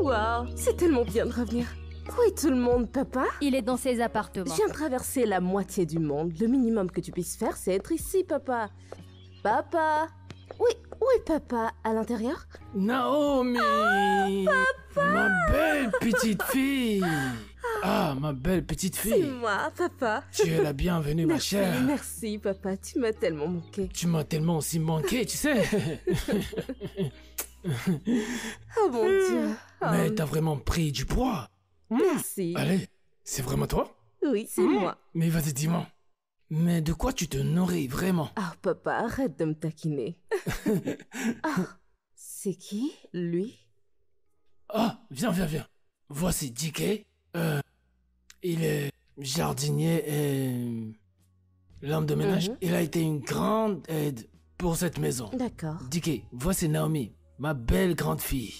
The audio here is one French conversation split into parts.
Waouh, c'est tellement bien de revenir. Où est tout le monde, papa? Il est dans ses appartements. Je viens de traverser la moitié du monde. Le minimum que tu puisses faire, c'est être ici, papa. Papa? Oui, où est papa? À l'intérieur? Naomi! Papa! Ma belle petite fille! Ah, ma belle petite C'est fille! moi, papa. Tu es la bienvenue, ma Merci, chère. merci, papa. Tu m'as tellement manqué. Tu m'as tellement aussi manqué, tu sais. Oh mon Dieu. Oh, Mais t'as vraiment pris du poids. merci. Allez, c'est vraiment toi? Oui, c'est moi. Mais vas-y, dis-moi. Mais de quoi tu te nourris vraiment? Ah, papa, arrête de me taquiner. Ah, c'est qui, lui? Ah, viens. Voici DK. Il est jardinier et l'homme de ménage. Il a été une grande aide pour cette maison. D'accord. DK, voici Naomi, ma belle grande fille.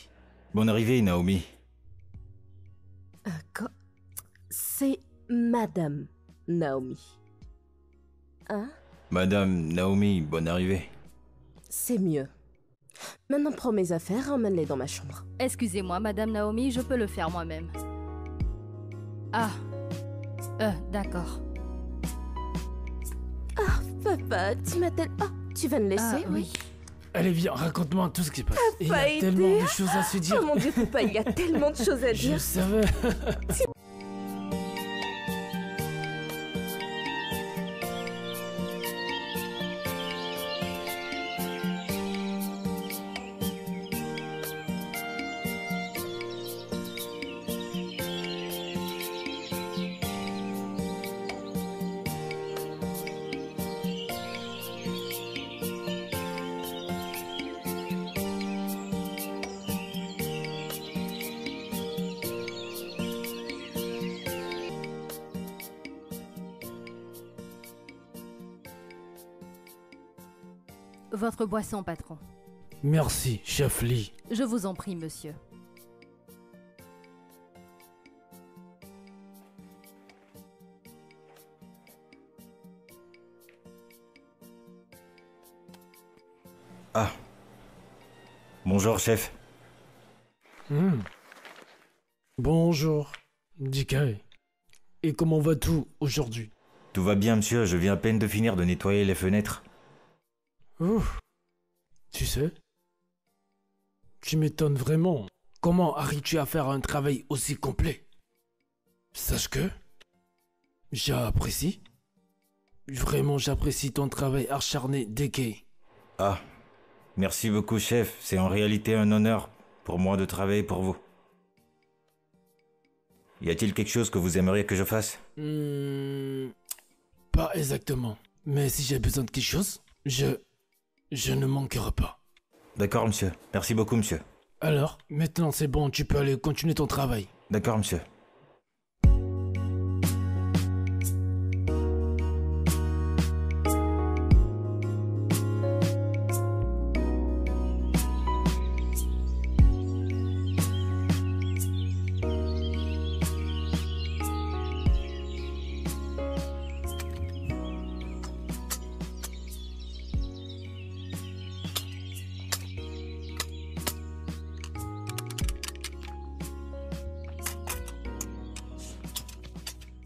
Bonne arrivée, Naomi. C'est Madame Naomi. Hein? Madame Naomi, bonne arrivée. C'est mieux. Maintenant, prends mes affaires et emmène-les dans ma chambre. Excusez-moi, Madame Naomi, je peux le faire moi-même. Ah. D'accord. Ah, papa, tu m'attelles... Ah, tu vas me laisser, Ah, oui. Allez, viens, raconte-moi tout ce qui se passe. Il y Pas a été. tellement de choses à se dire. Oh mon Dieu, papa, il y a tellement de choses à Je dire. savais. Votre boisson, patron. Merci, chef Lee. Je vous en prie, monsieur. Ah. Bonjour, chef. Bonjour, DK. Et comment va tout aujourd'hui? Tout va bien, monsieur. Je viens à peine de finir de nettoyer les fenêtres. Ouf. Tu sais, tu m'étonnes vraiment. Comment arrives-tu à faire un travail aussi complet? Sache que j'apprécie. Vraiment, j'apprécie ton travail acharné, DK. Ah. Merci beaucoup, chef. C'est en réalité un honneur pour moi de travailler pour vous. Y a-t-il quelque chose que vous aimeriez que je fasse? Pas exactement. Mais si j'ai besoin de quelque chose, je ne manquerai pas. D'accord, monsieur. Merci beaucoup, monsieur. Alors, maintenant c'est bon, tu peux aller continuer ton travail. D'accord, monsieur.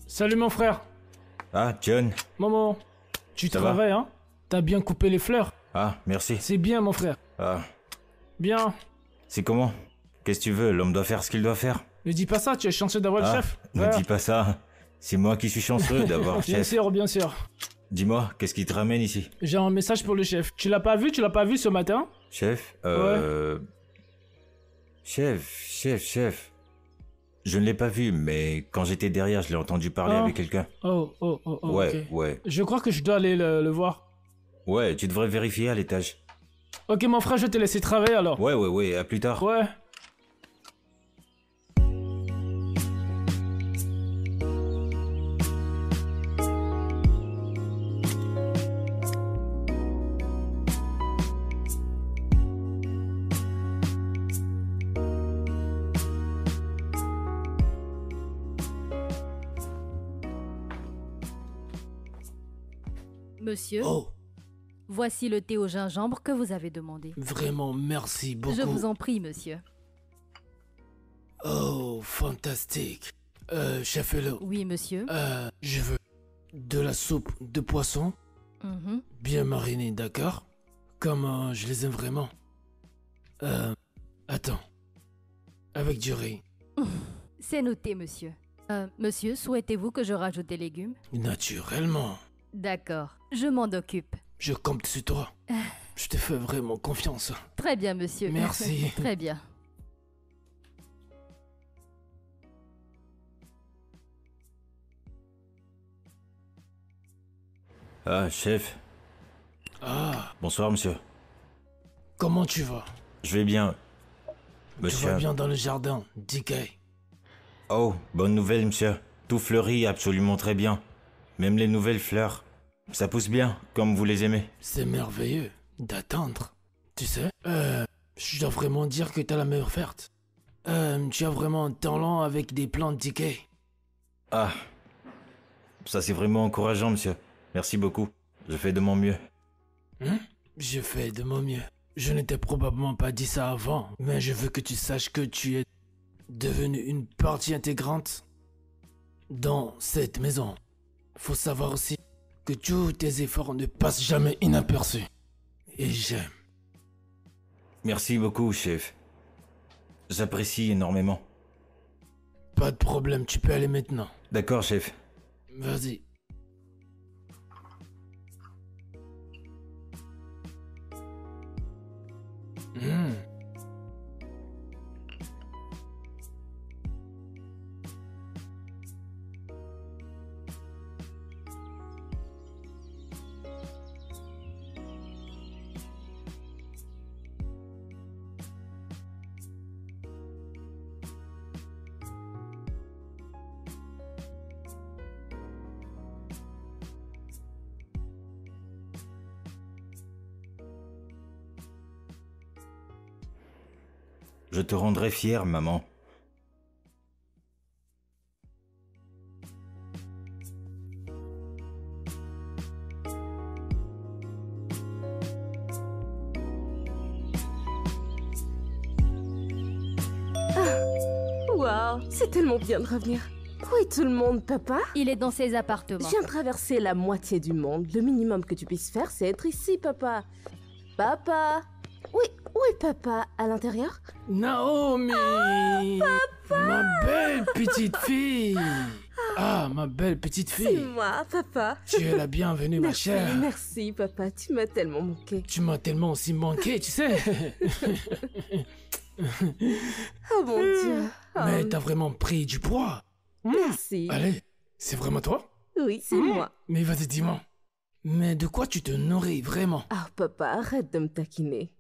Salut mon frère. Ah, John. Maman, tu Ça travailles, hein? T'as bien coupé les fleurs. Ah, merci. C'est bien mon frère. Ah, Bien. c'est comment? Qu'est-ce que tu veux? L'homme doit faire ce qu'il doit faire. Ne dis pas ça, tu es chanceux d'avoir Ah, le chef. ne Voilà. dis pas ça. C'est moi qui suis chanceux d'avoir le Bien chef. sûr, bien sûr. Dis-moi, qu'est-ce qui te ramène ici? J'ai un message pour le chef. Tu l'as pas vu ce matin? Chef? Chef. Je ne l'ai pas vu, mais quand j'étais derrière, je l'ai entendu parler Ah. avec quelqu'un. Oh, Ouais, ok. ouais. Je crois que je dois aller le voir. Ouais, tu devrais vérifier à l'étage. Ok mon frère, je vais te laisser travailler alors. Ouais, à plus tard. Ouais. Monsieur, Oh, voici le thé au gingembre que vous avez demandé. vraiment, merci beaucoup. Je vous en prie, monsieur. Oh, fantastique. Chef Hello. Oui, monsieur. Je veux de la soupe de poisson, Mhm. bien marinée, d'accord? Comme je les aime vraiment. Attends. Avec du riz. C'est noté, monsieur. Monsieur, souhaitez-vous que je rajoute des légumes? Naturellement. D'accord, je m'en occupe. Je compte sur toi. Je te fais vraiment confiance. Très bien, monsieur. Merci. Très bien. Ah, chef. Ah, Bonsoir, monsieur. comment tu vas? Je vais bien. Tu Monsieur. vas bien dans le jardin, DK? Oh, bonne nouvelle, monsieur. Tout fleurit absolument très bien. Même les nouvelles fleurs. Ça pousse bien, comme vous les aimez. C'est merveilleux d'attendre. Tu sais, je dois vraiment dire que t'as la meilleure offerte. Tu as vraiment un talent avec des plantes DK. Ah. Ça, c'est vraiment encourageant, monsieur. Merci beaucoup. Je fais de mon mieux. Je fais de mon mieux. Je ne t'ai probablement pas dit ça avant, mais je veux que tu saches que tu es devenu une partie intégrante dans cette maison. Faut savoir aussi que tous tes efforts ne passent jamais inaperçus. Et j'aime. Merci beaucoup, chef. J'apprécie énormément. Pas de problème, tu peux aller maintenant. D'accord, chef. Vas-y. Hmm. Je te rendrai fier, maman. Waouh, c'est tellement bien de revenir. Où est tout le monde, papa? Il est dans ses Je appartements. viens de traverser la moitié du monde. Le minimum que tu puisses faire, c'est être ici, papa. Papa? Oui, où est papa? À l'intérieur? Naomi! Ma belle petite fille! Ah, ma belle petite C'est fille! moi, papa. Tu es la bienvenue, ma Merci, chère. merci, papa. Tu m'as tellement manqué. Tu m'as tellement aussi manqué, tu sais. Oh mon Dieu. Oh, Mais t'as vraiment pris du poids. merci. Allez, c'est vraiment toi? Oui, c'est moi. Mais vas-y, dis-moi. Mais de quoi tu te nourris vraiment? Ah, papa, arrête de me taquiner.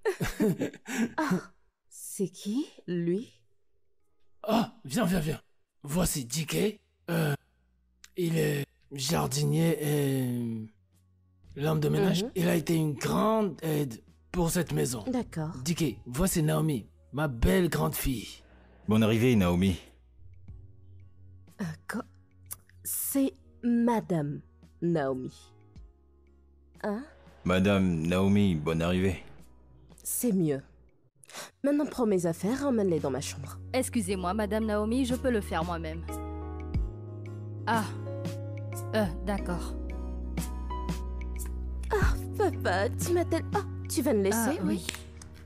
Ah, c'est qui, lui? Ah, viens, viens, viens. Voici DK. Il est jardinier et l'homme de ménage. Mhm. Il a été une grande aide pour cette maison. D'accord. DK, voici Naomi, ma belle grande fille. Bonne arrivée, Naomi. C'est Madame Naomi. Hein? Madame Naomi, bonne arrivée. C'est mieux. Maintenant, prends mes affaires et emmène-les dans ma chambre. Excusez-moi, Madame Naomi, je peux le faire moi-même. Ah. D'accord. Papa, tu m'attelles... Ah, tu vas me laisser, Ah, oui.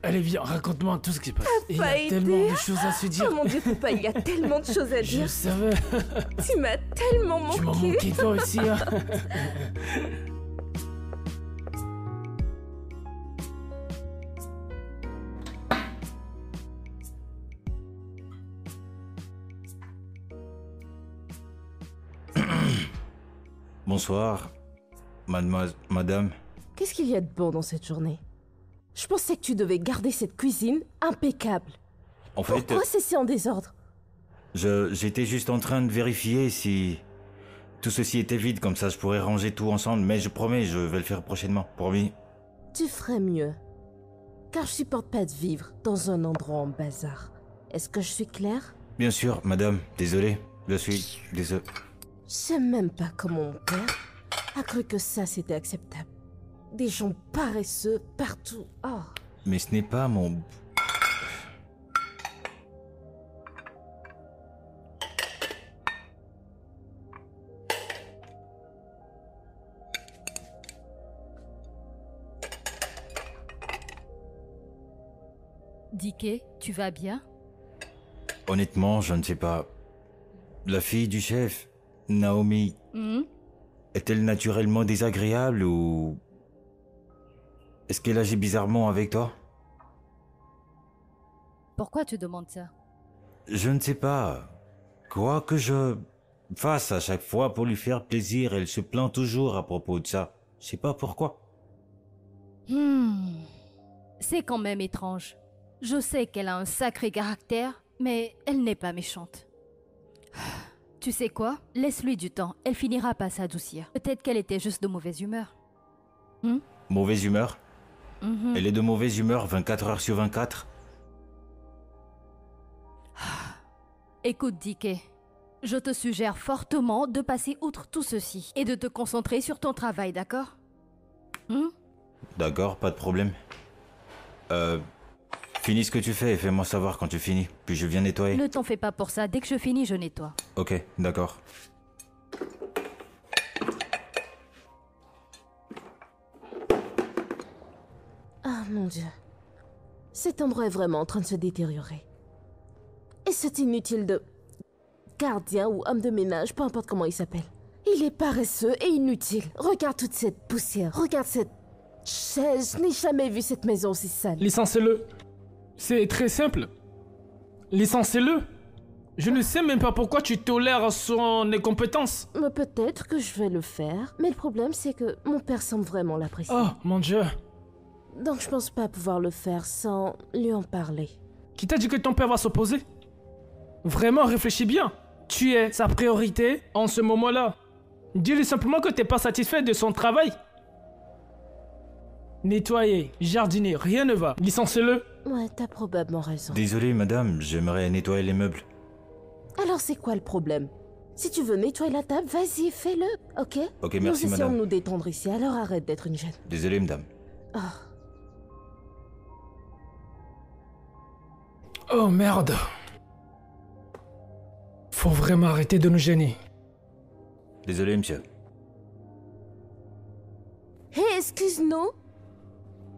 Allez, viens, raconte-moi tout ce qui se passe. Il y pas a été. tellement de choses à se dire. Oh mon Dieu, papa, il y a tellement de choses à Je dire. savais. Tu m'as tellement Tu m'as manqué. manqué toi aussi, hein. Bonsoir, madame. Qu'est-ce qu'il y a de bon dans cette journée? Je pensais que tu devais garder cette cuisine impeccable. En fait, Pourquoi c'est si en désordre? j'étais juste en train de vérifier si tout ceci était vide, comme ça je pourrais ranger tout ensemble, mais je promets, je vais le faire prochainement, promis. Tu ferais mieux. Car je supporte pas de vivre dans un endroit en bazar. Est-ce que je suis claire? Bien sûr, madame, désolé, je suis désolé. Je sais même pas comment mon père a cru que ça c'était acceptable. Des gens paresseux partout. Oh. Mais ce n'est pas mon... DK, tu vas bien? Honnêtement, je ne sais pas. La fille du chef, Naomi, est-elle naturellement désagréable ou... Est-ce qu'elle agit bizarrement avec toi? Pourquoi tu demandes ça? Je ne sais pas. Quoi que je fasse à chaque fois pour lui faire plaisir, elle se plaint toujours à propos de ça. Je sais pas pourquoi. C'est quand même étrange. Je sais qu'elle a un sacré caractère, mais elle n'est pas méchante. Tu sais quoi? Laisse-lui du temps, elle finira par s'adoucir. Peut-être qu'elle était juste de mauvaise humeur. Mauvaise humeur? Elle est de mauvaise humeur 24 heures sur 24? Écoute, DK, je te suggère fortement de passer outre tout ceci et de te concentrer sur ton travail, d'accord? D'accord, pas de problème. Finis ce que tu fais et fais-moi savoir quand tu finis, puis je viens nettoyer. Ne t'en fais pas pour ça, dès que je finis, je nettoie. Ok, d'accord. Ah mon Dieu. Cet endroit est vraiment en train de se détériorer. Et cet inutile de... gardien ou homme de ménage, peu importe comment il s'appelle. Il est paresseux et inutile. Regarde toute cette poussière. Regarde cette chaise. Je n'ai jamais vu cette maison aussi sale. Licenciez-le. C'est très simple. Licenciez-le. Je ne sais même pas pourquoi tu tolères son incompétence. Mais peut-être que je vais le faire. Mais le problème, c'est que mon père semble vraiment l'apprécier. Oh, mon Dieu. Donc je pense pas pouvoir le faire sans lui en parler. Qui t'a dit que ton père va s'opposer? Vraiment, réfléchis bien. Tu es sa priorité en ce moment-là. Dis-lui simplement que t'es pas satisfait de son travail. Nettoyer, jardiner, rien ne va. Licenciez-le. Ouais, t'as probablement raison. Désolé, madame, j'aimerais nettoyer les meubles. Alors c'est quoi le problème? Si tu veux nettoyer la table, vas-y, fais-le, ok? Ok, merci, nous essayons madame. de nous détendre ici, alors arrête d'être une jeune. Désolé, madame. Oh merde. Faut vraiment arrêter de nous gêner. Désolé, monsieur. Hé, excuse-nous.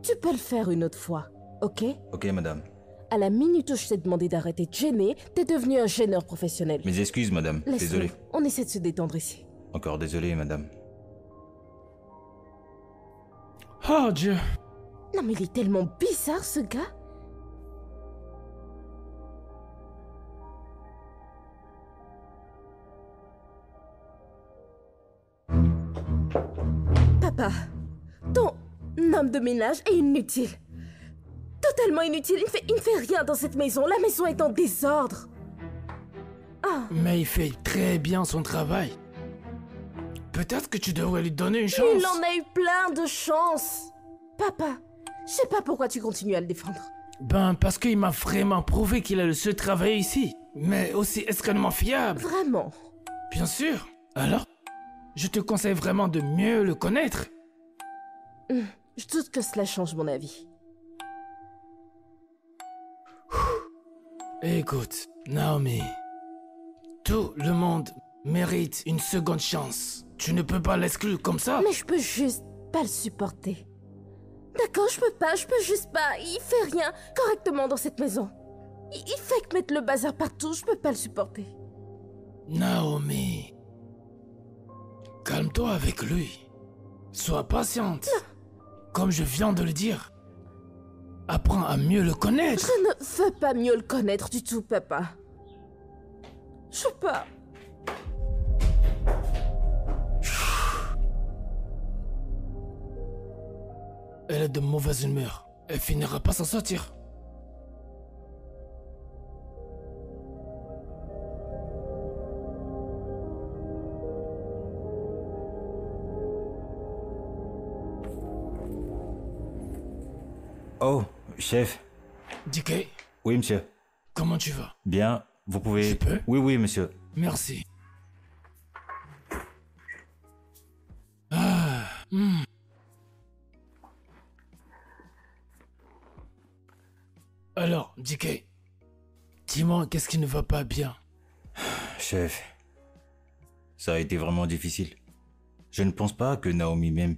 Tu peux le faire une autre fois, ok? Ok, madame. À la minute où je t'ai demandé d'arrêter de gêner, t'es devenu un gêneur professionnel. Mes excuses, madame. Laisse-nous. Désolé. On essaie de se détendre ici. Encore désolé, madame. Oh Dieu. Non mais il est tellement bizarre ce gars. Papa, ton homme de ménage est inutile. Totalement inutile, il ne fait rien dans cette maison. La maison est en désordre. Mais il fait très bien son travail. Peut-être que tu devrais lui donner une chance. Il en a eu plein de chances. Papa, je sais pas pourquoi tu continues à le défendre. Ben, parce qu'il m'a vraiment prouvé qu'il a le seul travail ici. Mais aussi extrêmement fiable. Vraiment. Bien sûr. Alors, je te conseille vraiment de mieux le connaître. Je doute que cela change mon avis. Écoute, Naomi. Tout le monde mérite une seconde chance. Tu ne peux pas l'exclure comme ça. Mais je peux juste pas le supporter. D'accord, je peux juste pas. Il fait rien correctement dans cette maison. Il fait que mettre le bazar partout, je peux pas le supporter. Naomi. Calme-toi avec lui. Sois patiente. Comme je viens de le dire. Apprends à mieux le connaître. Je ne veux pas mieux le connaître du tout, papa. Je veux pas. Elle est de mauvaise humeur. Elle finira pas s'en sortir. Oh, chef. DK, Oui, monsieur. comment tu vas? Bien, vous pouvez... Je peux? Oui, oui, monsieur. Merci. Ah, Alors, DK, dis-moi, qu'est-ce qui ne va pas bien? Chef, ça a été vraiment difficile. Je ne pense pas que Naomi m'aime.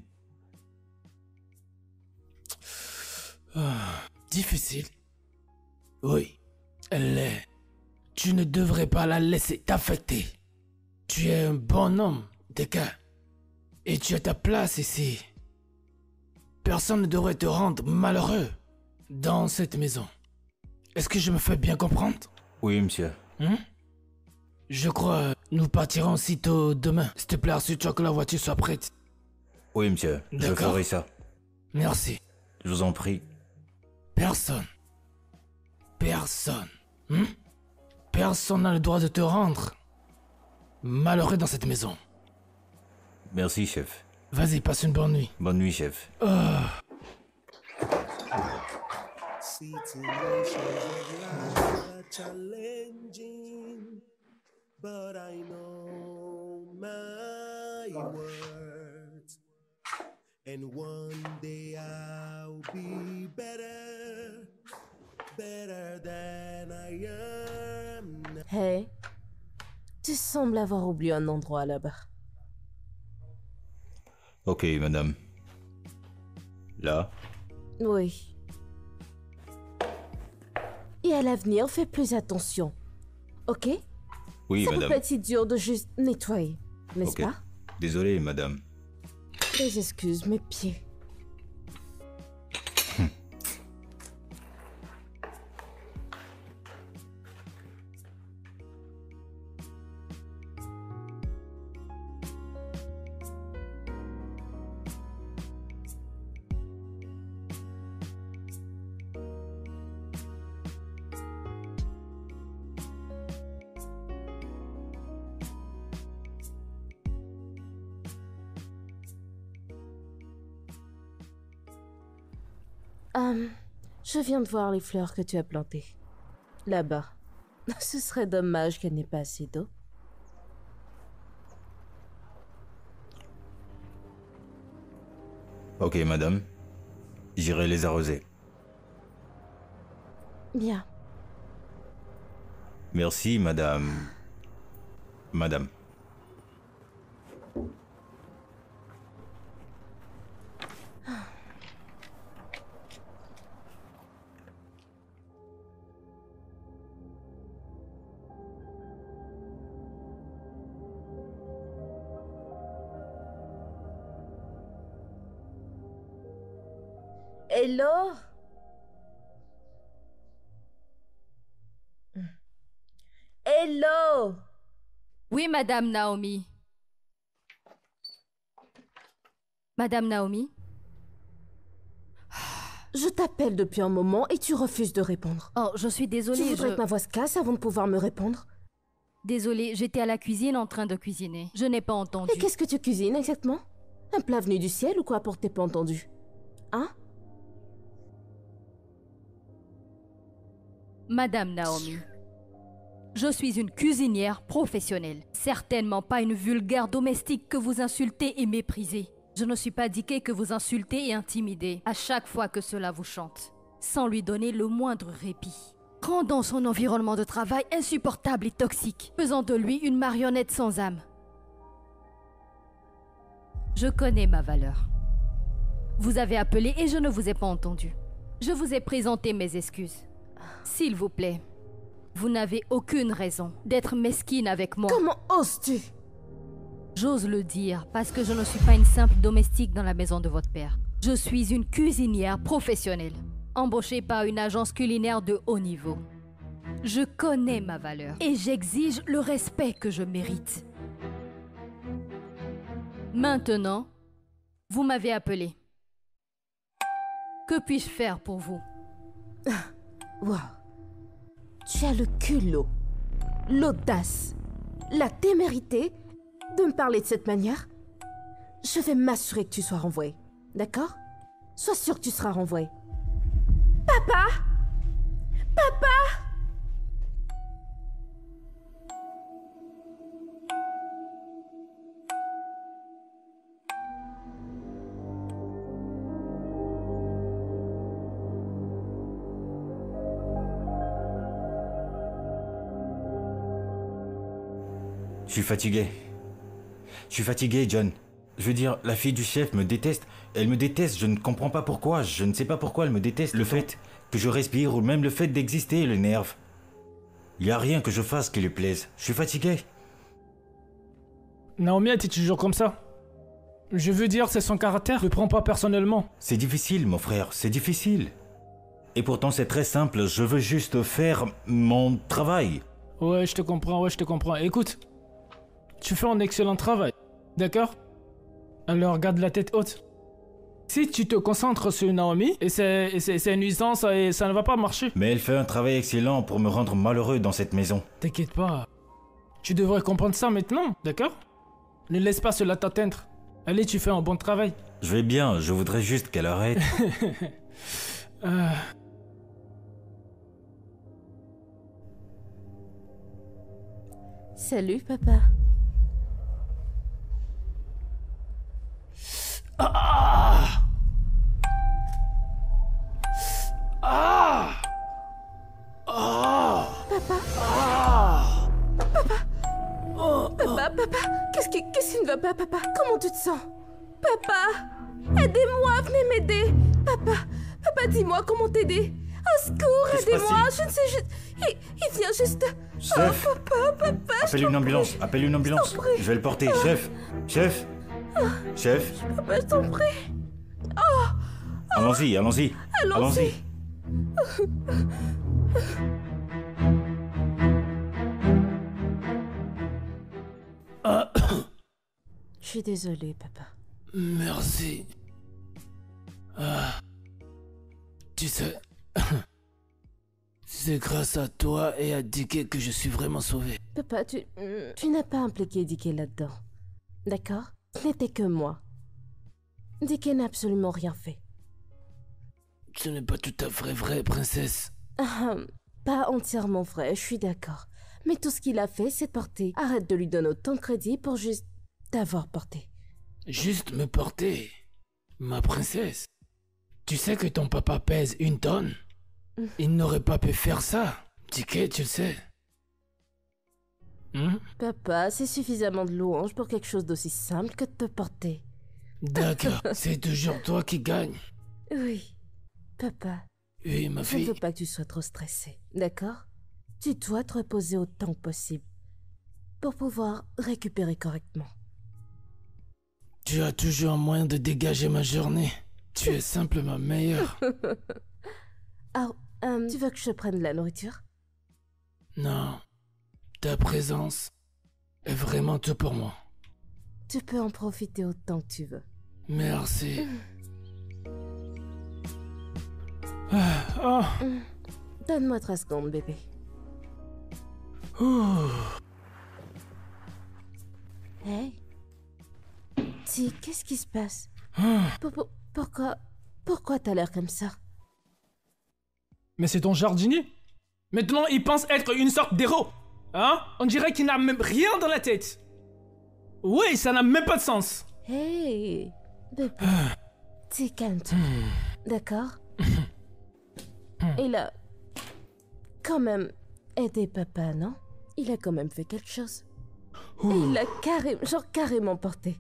Difficile? Oui, elle l'est. Tu ne devrais pas la laisser t'affecter. Tu es un bon homme, DK. Et tu as ta place ici. Personne ne devrait te rendre malheureux dans cette maison. Est-ce que je me fais bien comprendre? Oui, monsieur. Je crois nous partirons aussitôt demain. S'il te plaît, assure-toi que la voiture soit prête. Oui, monsieur. Je D'accord. ferai ça. Merci. Je vous en prie. Personne. Personne n'a le droit de te rendre malheureux dans cette maison. Merci, chef. Vas-y, passe une bonne nuit. Bonne nuit, chef. Situations of life are challenging, but I know my worth. And one day I'll be better than I am now. Hey, tu sembles avoir oublié un endroit là-bas. Ok, madame. Là? Oui. Et à l'avenir, fais plus attention. Ok? Oui, Ça peut madame. être dur de juste nettoyer, n'est-ce Ok. pas? Désolé, madame. Mes excuses, mes pieds. Je viens de voir les fleurs que tu as plantées. Là-bas. Ce serait dommage qu'elle n'ait pas assez d'eau. Ok, madame. J'irai les arroser. Bien. Merci, madame. Madame. Hello? Hello? Oui, Madame Naomi. Madame Naomi? Je t'appelle depuis un moment et tu refuses de répondre. Oh, je suis Tu désolée. voudrais que ma voix se casse avant de pouvoir me répondre? Désolée, j'étais à la cuisine en train de cuisiner. Je n'ai pas entendu. Et qu'est-ce que tu cuisines exactement? Un plat venu du ciel ou quoi pour t'es pas entendu? Hein? Madame Naomi, je suis une cuisinière professionnelle. Certainement pas une vulgaire domestique que vous insultez et méprisez. Je ne suis pas diquée que vous insultez et intimidez à chaque fois que cela vous chante, sans lui donner le moindre répit. Rendant son environnement de travail insupportable et toxique, faisant de lui une marionnette sans âme. Je connais ma valeur. Vous avez appelé et je ne vous ai pas entendu. Je vous ai présenté mes excuses. S'il vous plaît, vous n'avez aucune raison d'être mesquine avec moi. Comment oses-tu? J'ose le dire parce que je ne suis pas une simple domestique dans la maison de votre père. Je suis une cuisinière professionnelle, embauchée par une agence culinaire de haut niveau. Je connais ma valeur et j'exige le respect que je mérite. Maintenant, vous m'avez appelé. Que puis-je faire pour vous? Wow. Tu as le culot, l'audace, la témérité de me parler de cette manière. Je vais m'assurer que tu sois renvoyé, d'accord? Sois sûr que tu seras renvoyé. Papa! Papa! Je suis fatigué. Je suis fatigué, John. Je veux dire, la fille du chef me déteste. Elle me déteste, je ne comprends pas pourquoi. Je ne sais pas pourquoi elle me déteste. Le fait que je respire ou même le fait d'exister l'énerve. Il n'y a rien que je fasse qui lui plaise. Je suis fatigué. Naomi était toujours comme ça. Je veux dire, c'est son caractère. Ne prends pas personnellement. C'est difficile, mon frère, c'est difficile. Et pourtant, c'est très simple. Je veux juste faire mon travail. Ouais, je te comprends, Écoute, tu fais un excellent travail, d'accord? Alors garde la tête haute. Si tu te concentres sur Naomi, et c'est une nuisance et ça ne va pas marcher. Mais elle fait un travail excellent pour me rendre malheureux dans cette maison. T'inquiète pas. Tu devrais comprendre ça maintenant, d'accord? Ne laisse pas cela t'atteindre. Allez, tu fais un bon travail. Je vais bien, je voudrais juste qu'elle arrête. Salut, papa. Papa, qu'est-ce qui ne va pas, papa? Comment tu te sens? Papa, aidez-moi, venez m'aider. Papa, dis-moi comment t'aider. Au secours, aidez-moi, je ne sais juste... Il vient juste... Chef, Oh, papa, appelle une ambulance, appelle une ambulance. Je vais le porter, chef. Papa, je t'en prie. Allons-y. Allons-y. Je suis désolée, papa. Merci. Tu sais... C'est grâce à toi et à Dicky que je suis vraiment sauvé. Papa, tu n'as pas impliqué Dicky là-dedans. D'accord? Ce n'était que moi. Dicky n'a absolument rien fait. Ce n'est pas tout à fait vrai, princesse. Pas entièrement vrai, je suis d'accord. Mais tout ce qu'il a fait, c'est porter. Arrête de lui donner autant de crédit pour juste t'avoir porté. Juste me porter. Ma princesse. Tu sais que ton papa pèse 1 tonne? Il n'aurait pas pu faire ça. Dicky, tu le sais. Papa, c'est suffisamment de louange pour quelque chose d'aussi simple que de te porter. D'accord, c'est toujours toi qui gagne. Oui, papa. Oui, ma Je ne fille. veux pas que tu sois trop stressé, d'accord? Tu dois te reposer autant que possible pour pouvoir récupérer correctement. Tu as toujours un moyen de dégager ma journée. Tu es simplement meilleure. Tu veux que je prenne de la nourriture? Non, ta présence est vraiment tout pour moi. Tu peux en profiter autant que tu veux. Merci. Donne-moi 3 secondes, bébé. Hey. Ti, qu'est-ce qui se passe? Pourquoi t'as l'air comme ça? Mais c'est ton jardinier. Maintenant, il pense être une sorte d'héros. Hein? On dirait qu'il n'a même rien dans la tête. Oui, ça n'a même pas de sens. Hey, bébé. Ti, calme-toi. D'accord? Il a quand même aidé papa, non? Il a quand même fait quelque chose. Et il l'a carrément porté.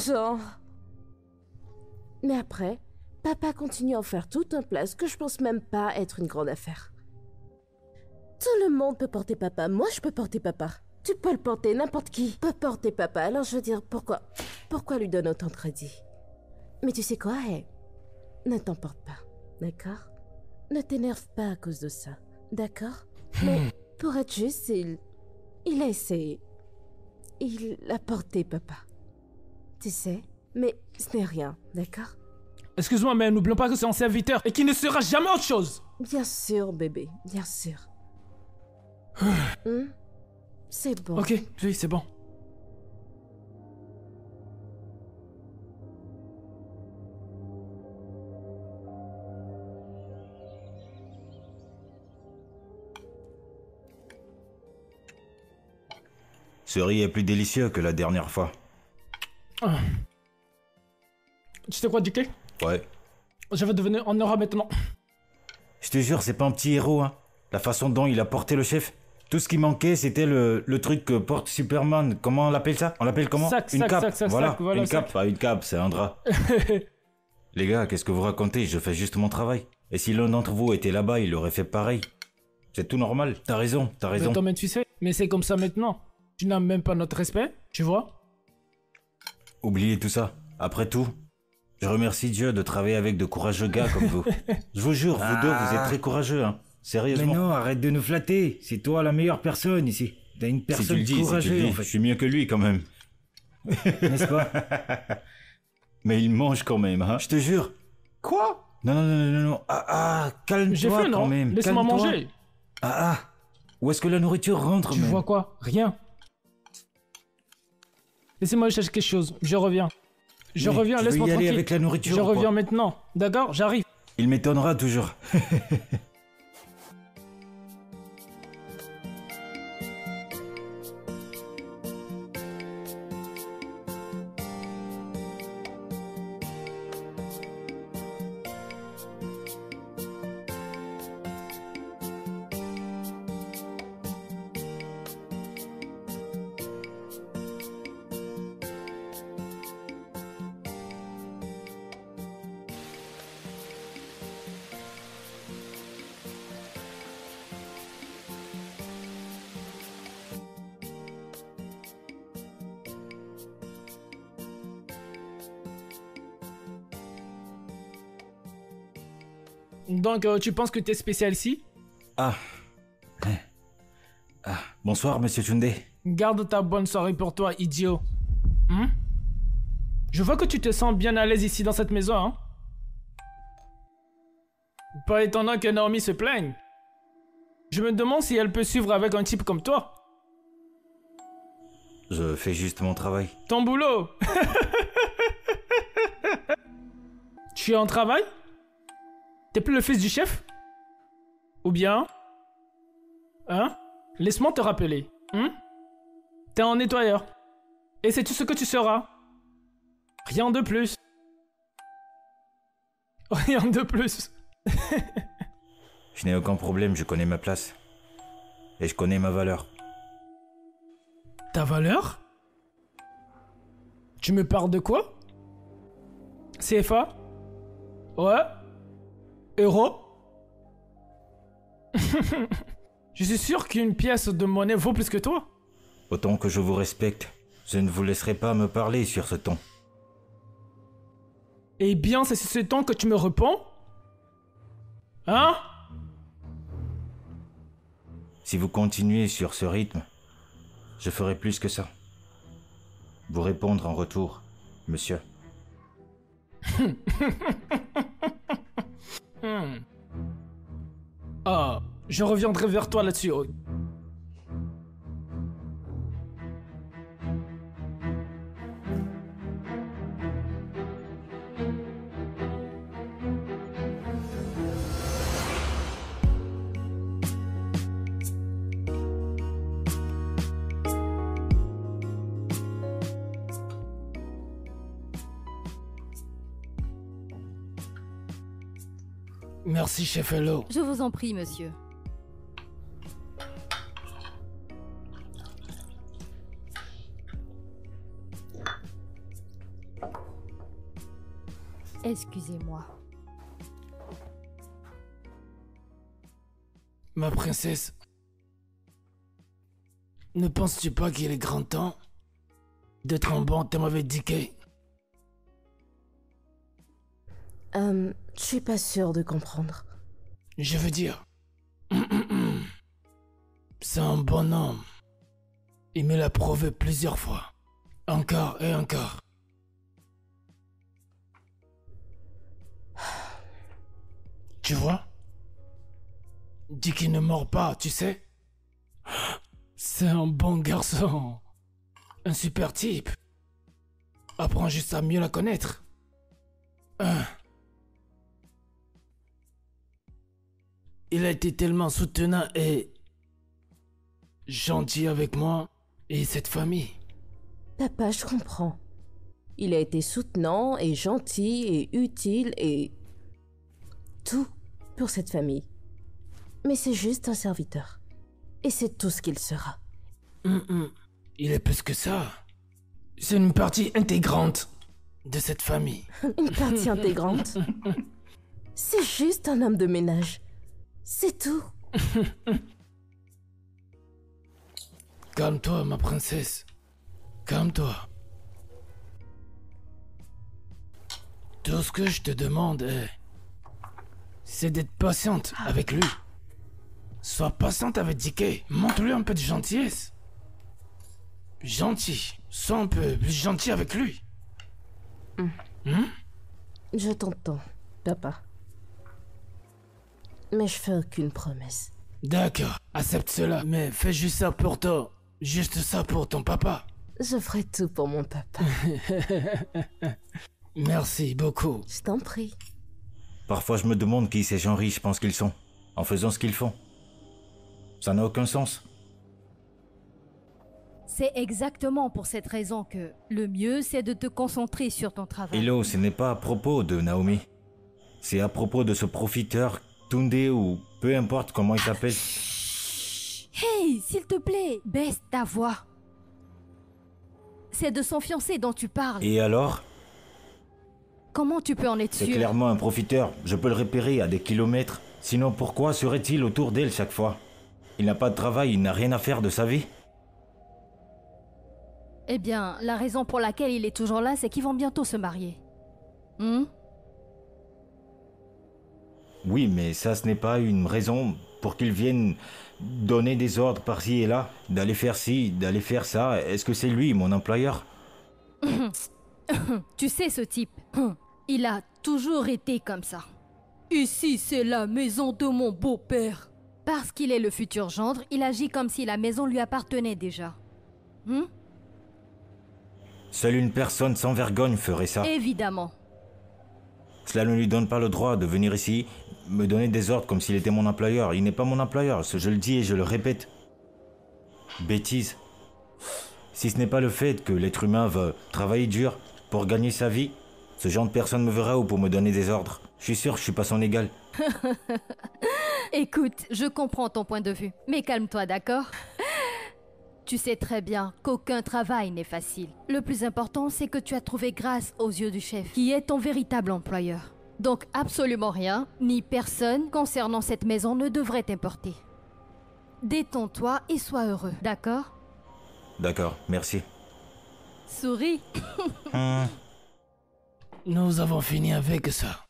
Genre... Mais après, papa continue à en faire tout un place que je pense même pas être une grande affaire. Tout le monde peut porter papa. Moi, je peux porter papa. Tu peux le porter, n'importe qui peut porter papa. Alors je veux dire, pourquoi lui donner autant de crédit? Mais tu sais quoi, hey, ne t'emporte pas, d'accord? Ne t'énerve pas à cause de ça, d'accord? Mais pour être juste, il a essayé. Il a porté papa. Tu sais, mais ce n'est rien, d'accord? Excuse-moi, mais n'oublions pas que c'est un serviteur et qu'il ne sera jamais autre chose. Bien sûr, bébé, bien sûr. C'est bon. Ok, oui, c'est bon. Ce riz est plus délicieux que la dernière fois. Tu sais quoi, Dicky? Ouais. Je vais devenir un aura maintenant. Je te jure, c'est pas un petit héros, hein. La façon dont il a porté le chef. Tout ce qui manquait, c'était le truc que porte Superman. Comment on l'appelle ça? On l'appelle comment? Sac, une sac, cape. sac, sac, voilà, sac, voilà, une sac. cape. Pas une cape, c'est un drap. Les gars, qu'est-ce que vous racontez? Je fais juste mon travail. Et si l'un d'entre vous était là-bas, il aurait fait pareil. C'est tout normal. T'as raison, t'as raison. Attends, mais tu sais, mais c'est comme ça maintenant. Tu n'as même pas notre respect, tu vois? Oubliez tout ça. Après tout, je remercie Dieu de travailler avec de courageux gars comme vous. Je vous jure, vous deux, vous êtes très courageux, hein. Sérieusement. Mais non, arrête de nous flatter. C'est toi la meilleure personne ici. T'as une Si tu personne le dis, courageuse, en je fait. suis mieux que lui quand même. N'est-ce pas? Mais il mange quand même, hein. Je te jure. Quoi? Non, non, non, non, non. Ah, J'ai calme-toi faim, quand non? même. Laisse-moi Calme-toi. manger. Ah. Où est-ce que la nourriture rentre Tu même? vois quoi? Rien. Laissez-moi chercher quelque chose, je reviens. Je Mais reviens, tu veux laisse-moi y aller tranquille. avec la nourriture Je ou quoi? reviens maintenant, d'accord? J'arrive. Il m'étonnera toujours. Donc, tu penses que t'es spécial ici? Ah. Ah. Bonsoir, monsieur Tunde. Garde ta bonne soirée pour toi, idiot. Je vois que tu te sens bien à l'aise ici dans cette maison, hein? Pas étonnant que Naomi se plaigne. Je me demande si elle peut suivre avec un type comme toi. Je fais juste mon travail. Ton boulot. Tu es en travail? T'es plus le fils du chef? Ou bien? Hein? Laisse-moi te rappeler. T'es un nettoyeur. Et c'est tout ce que tu seras. Rien de plus. Rien de plus. Je n'ai aucun problème, je connais ma place. Et je connais ma valeur. Ta valeur? Tu me parles de quoi? CFA? Ouais? Euro? Je suis sûr qu'une pièce de monnaie vaut plus que toi. Autant que je vous respecte, je ne vous laisserai pas me parler sur ce ton. Eh bien, c'est sur ce ton que tu me réponds? Hein? Si vous continuez sur ce rythme, je ferai plus que ça. Vous répondre en retour, monsieur. Ah, je reviendrai vers toi là-dessus. Oh. Merci, chef Hello. Je vous en prie, monsieur. Excusez-moi. Ma princesse, ne penses-tu pas qu'il est grand temps d'être un bon thème avec DK? Je suis pas sûre de comprendre. Je veux dire, c'est un bon homme. Il me l'a prouvé plusieurs fois. Encore et encore. Tu vois? Dis qu'il ne mord pas, tu sais? C'est un bon garçon. Un super type. Apprends juste à mieux la connaître. Il a été tellement soutenant et gentil avec moi et cette famille. Papa, je comprends. Il a été soutenant et gentil et utile et... tout pour cette famille. Mais c'est juste un serviteur. Et c'est tout ce qu'il sera. Il est plus que ça. C'est une partie intégrante de cette famille. Une partie intégrante. C'est juste un homme de ménage. C'est tout. Calme-toi, ma princesse. Calme-toi. Tout ce que je te demande c'est d'être patiente avec lui. Sois patiente avec DK. Montre-lui un peu de gentillesse. Gentil. Sois un peu plus gentil avec lui. Je t'entends, papa. Mais je fais aucune promesse. D'accord, accepte cela. Mais fais juste ça pour toi. Juste ça pour ton papa. Je ferai tout pour mon papa. Merci beaucoup. Je t'en prie. Parfois, je me demande qui ces gens riches pensent qu'ils sont, en faisant ce qu'ils font. Ça n'a aucun sens. C'est exactement pour cette raison que le mieux, c'est de te concentrer sur ton travail. Hello, ce n'est pas à propos de Naomi. C'est à propos de ce profiteur, Tunde ou peu importe comment il s'appelle. Hey, s'il te plaît, baisse ta voix. C'est de son fiancé dont tu parles. Et alors? Comment tu peux en être C'est sûr? clairement un profiteur. Je peux le repérer à des kilomètres. Sinon, pourquoi serait-il autour d'elle chaque fois? Il n'a pas de travail, il n'a rien à faire de sa vie. Eh bien, la raison pour laquelle il est toujours là, c'est qu'ils vont bientôt se marier. Oui, mais ça, ce n'est pas une raison pour qu'il vienne donner des ordres par-ci et là, d'aller faire ci, d'aller faire ça. Est-ce que c'est lui, mon employeur? Tu sais ce type, il a toujours été comme ça. Ici, c'est la maison de mon beau-père. Parce qu'il est le futur gendre, il agit comme si la maison lui appartenait déjà. Seule une personne sans vergogne ferait ça. Évidemment. Cela ne lui donne pas le droit de venir ici, me donner des ordres comme s'il était mon employeur. Il n'est pas mon employeur, je le dis et je le répète. Bêtise. Si ce n'est pas le fait que l'être humain va travailler dur pour gagner sa vie, ce genre de personne me verra où pour me donner des ordres. Je suis sûr que je suis pas son égal. Écoute, je comprends ton point de vue, mais calme-toi, d'accord? Tu sais très bien qu'aucun travail n'est facile. Le plus important, c'est que tu as trouvé grâce aux yeux du chef, qui est ton véritable employeur. Donc absolument rien, ni personne concernant cette maison ne devrait t'importer. Détends-toi et sois heureux, d'accord? D'accord, merci. Souris. Nous avons fini avec ça.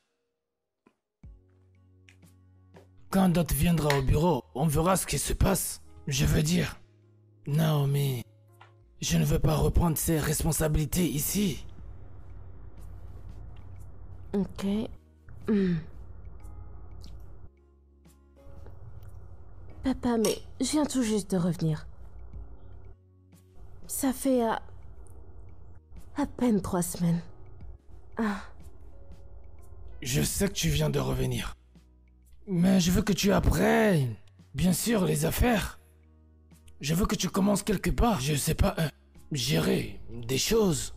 Quand Dot viendra au bureau, on verra ce qui se passe. Je veux dire, Naomi, je ne veux pas reprendre ses responsabilités ici. Ok. Papa, mais je viens tout juste de revenir. Ça fait à peine 3 semaines. Je sais que tu viens de revenir. Mais je veux que tu apprennes, bien sûr, les affaires. Je veux que tu commences quelque part, je sais pas, gérer des choses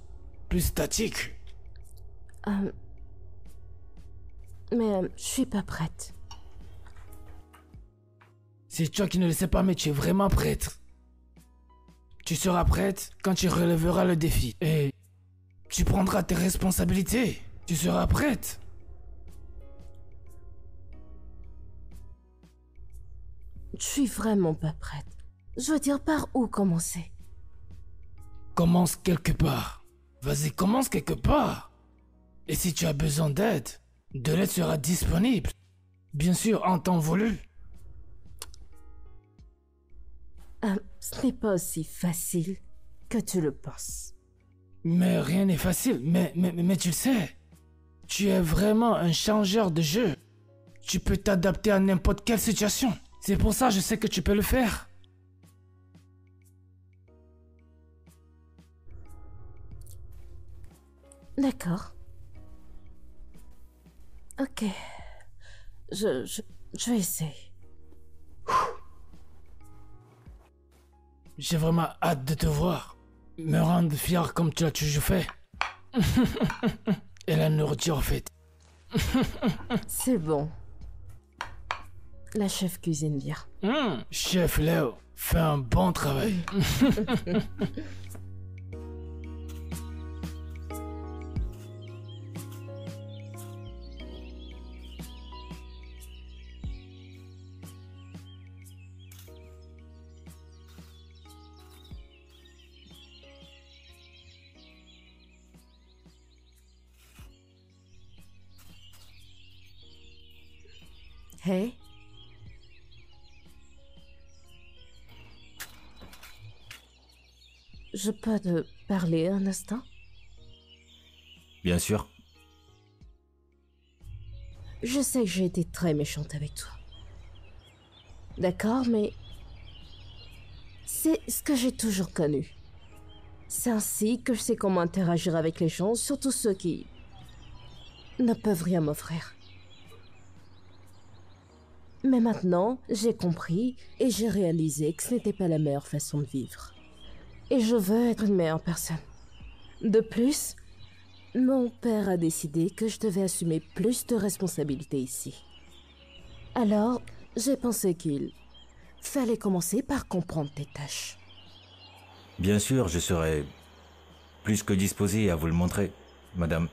plus statiques. Mais je suis pas prête. C'est toi qui ne le sais pas, mais tu es vraiment prête. Tu seras prête quand tu relèveras le défi. Et tu prendras tes responsabilités. Tu seras prête. Je suis vraiment pas prête. Je veux dire, par où commencer? Commence quelque part. Vas-y, commence quelque part. Et si tu as besoin d'aide, de l'aide sera disponible. Bien sûr, en temps voulu. Ce n'est pas aussi facile que tu le penses. Mais rien n'est facile. Mais tu le sais. Tu es vraiment un changeur de jeu. Tu peux t'adapter à n'importe quelle situation. C'est pour ça que je sais que tu peux le faire. D'accord. Ok. Je vais essayer. J'ai vraiment hâte de te voir. Me rendre fier comme tu l'as toujours fait. Et la nourriture en fait. C'est bon. La chef cuisine bien. Chef Léo, fait un bon travail. Hey. Je peux te parler un instant? Bien sûr. Je sais que j'ai été très méchante avec toi. D'accord, mais c'est ce que j'ai toujours connu. C'est ainsi que je sais comment interagir avec les gens, surtout ceux qui ne peuvent rien m'offrir. Mais maintenant, j'ai compris et j'ai réalisé que ce n'était pas la meilleure façon de vivre. Et je veux être une meilleure personne. De plus, mon père a décidé que je devais assumer plus de responsabilités ici. Alors, j'ai pensé qu'il fallait commencer par comprendre tes tâches. Bien sûr, je serai plus que disposé à vous le montrer, madame.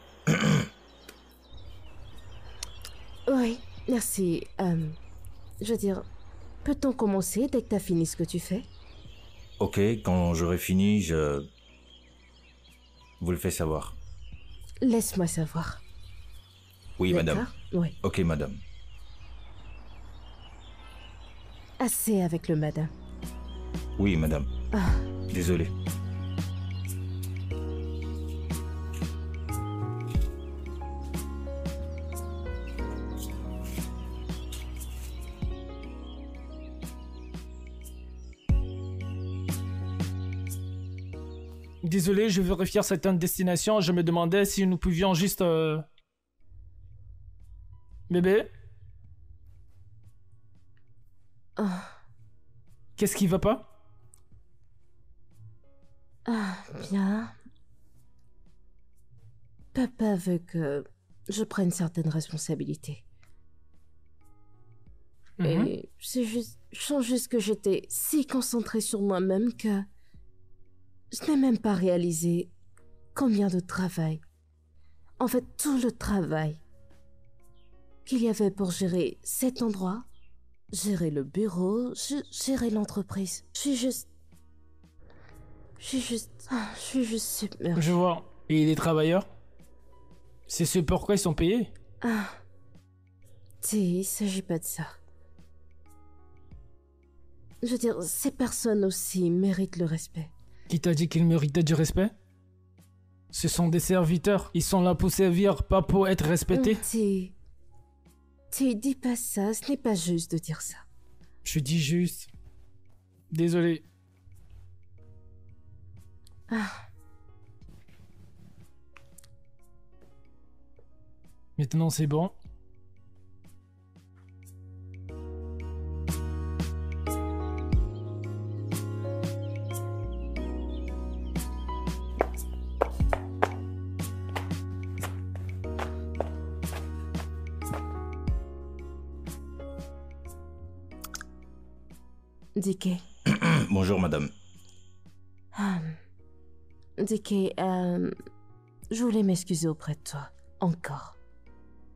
Oui, merci. Je veux dire, peut-on commencer dès que t'as fini ce que tu fais? Ok, quand j'aurai fini, je vous le fais savoir. Laisse-moi savoir. Oui, madame. D'accord? Oui. Ok, madame. Assez avec le madame. Oui, madame. Ah. Désolé. Désolé, je vérifier certaines destinations. Je me demandais si nous pouvions juste... Bébé? Ah. Qu'est-ce qui va pas? Ah, bien. Papa veut que je prenne certaines responsabilités. Et c'est juste... Je sens juste que j'étais si concentrée sur moi-même que... Je n'ai même pas réalisé combien de travail, en fait tout le travail qu'il y avait pour gérer cet endroit, gérer le bureau, gérer l'entreprise. Je suis juste submergée. Je vois. Et les travailleurs? C'est ce pourquoi ils sont payés? Ah, il s'agit pas de ça. Je veux dire, ces personnes aussi méritent le respect. Qui t'a dit qu'ils méritaient du respect? Ce sont des serviteurs. Ils sont là pour servir, pas pour être respectés. Dis pas ça, ce n'est pas juste de dire ça. Je dis juste... Désolé. Ah. Maintenant c'est bon. Dicky. Bonjour, madame. Dicky, je voulais m'excuser auprès de toi, encore,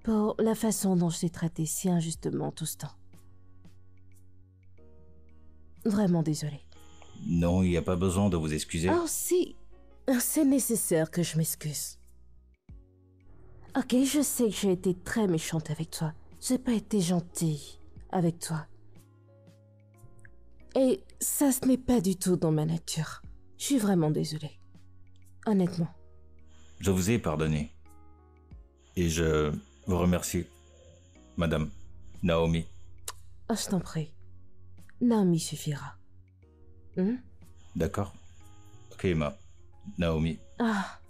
pour la façon dont je t'ai traité si injustement tout ce temps. Vraiment désolée. Non, il n'y a pas besoin de vous excuser. Oh si, c'est nécessaire que je m'excuse. Ok, je sais que j'ai été très méchante avec toi. J'ai pas été gentille avec toi. Et ça, ce n'est pas du tout dans ma nature. Je suis vraiment désolée. Honnêtement. Je vous ai pardonné. Et je vous remercie, madame Naomi. Oh, je t'en prie. Naomi suffira. D'accord. Ok, Naomi. Ah.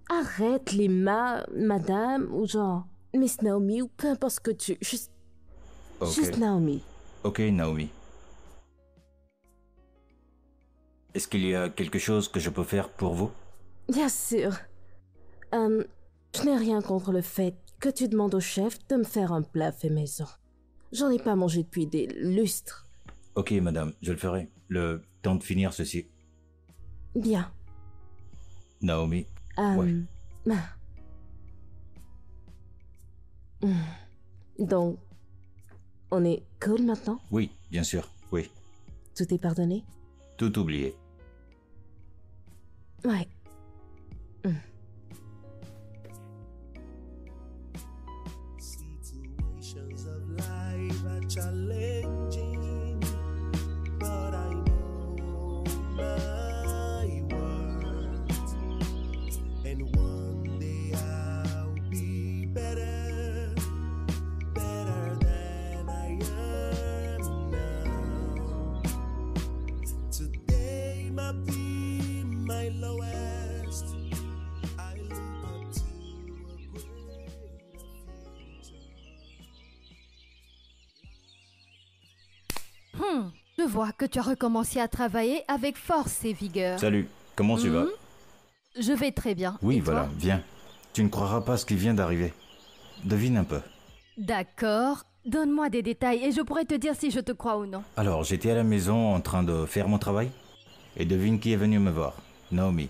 Arrête les madame, ou genre Miss Naomi, ou peu importe ce que tu... Juste Naomi. Ok, Naomi. Est-ce qu'il y a quelque chose que je peux faire pour vous? Bien sûr. Je n'ai rien contre le fait que tu demandes au chef de me faire un plat fait maison. J'en ai pas mangé depuis des lustres. Ok, madame, je le ferai. Le temps de finir ceci. Bien. Naomi. Ouais. ah. Donc, on est cool maintenant? Oui, bien sûr, oui. Tout est pardonné? Tout oublié. Ouais. Situations of life are challenging, but I know my worth. And one day I'll be better, better than I am now. Today might be my lowest. I look up to a greater future. Je vois que tu as recommencé à travailler avec force et vigueur. Salut, comment tu vas? Je vais très bien. Oui, Et toi? voilà, viens. Tu ne croiras pas ce qui vient d'arriver. Devine un peu. D'accord. Donne-moi des détails et je pourrai te dire si je te crois ou non. Alors, j'étais à la maison en train de faire mon travail. Et devine qui est venu me voir. Naomi.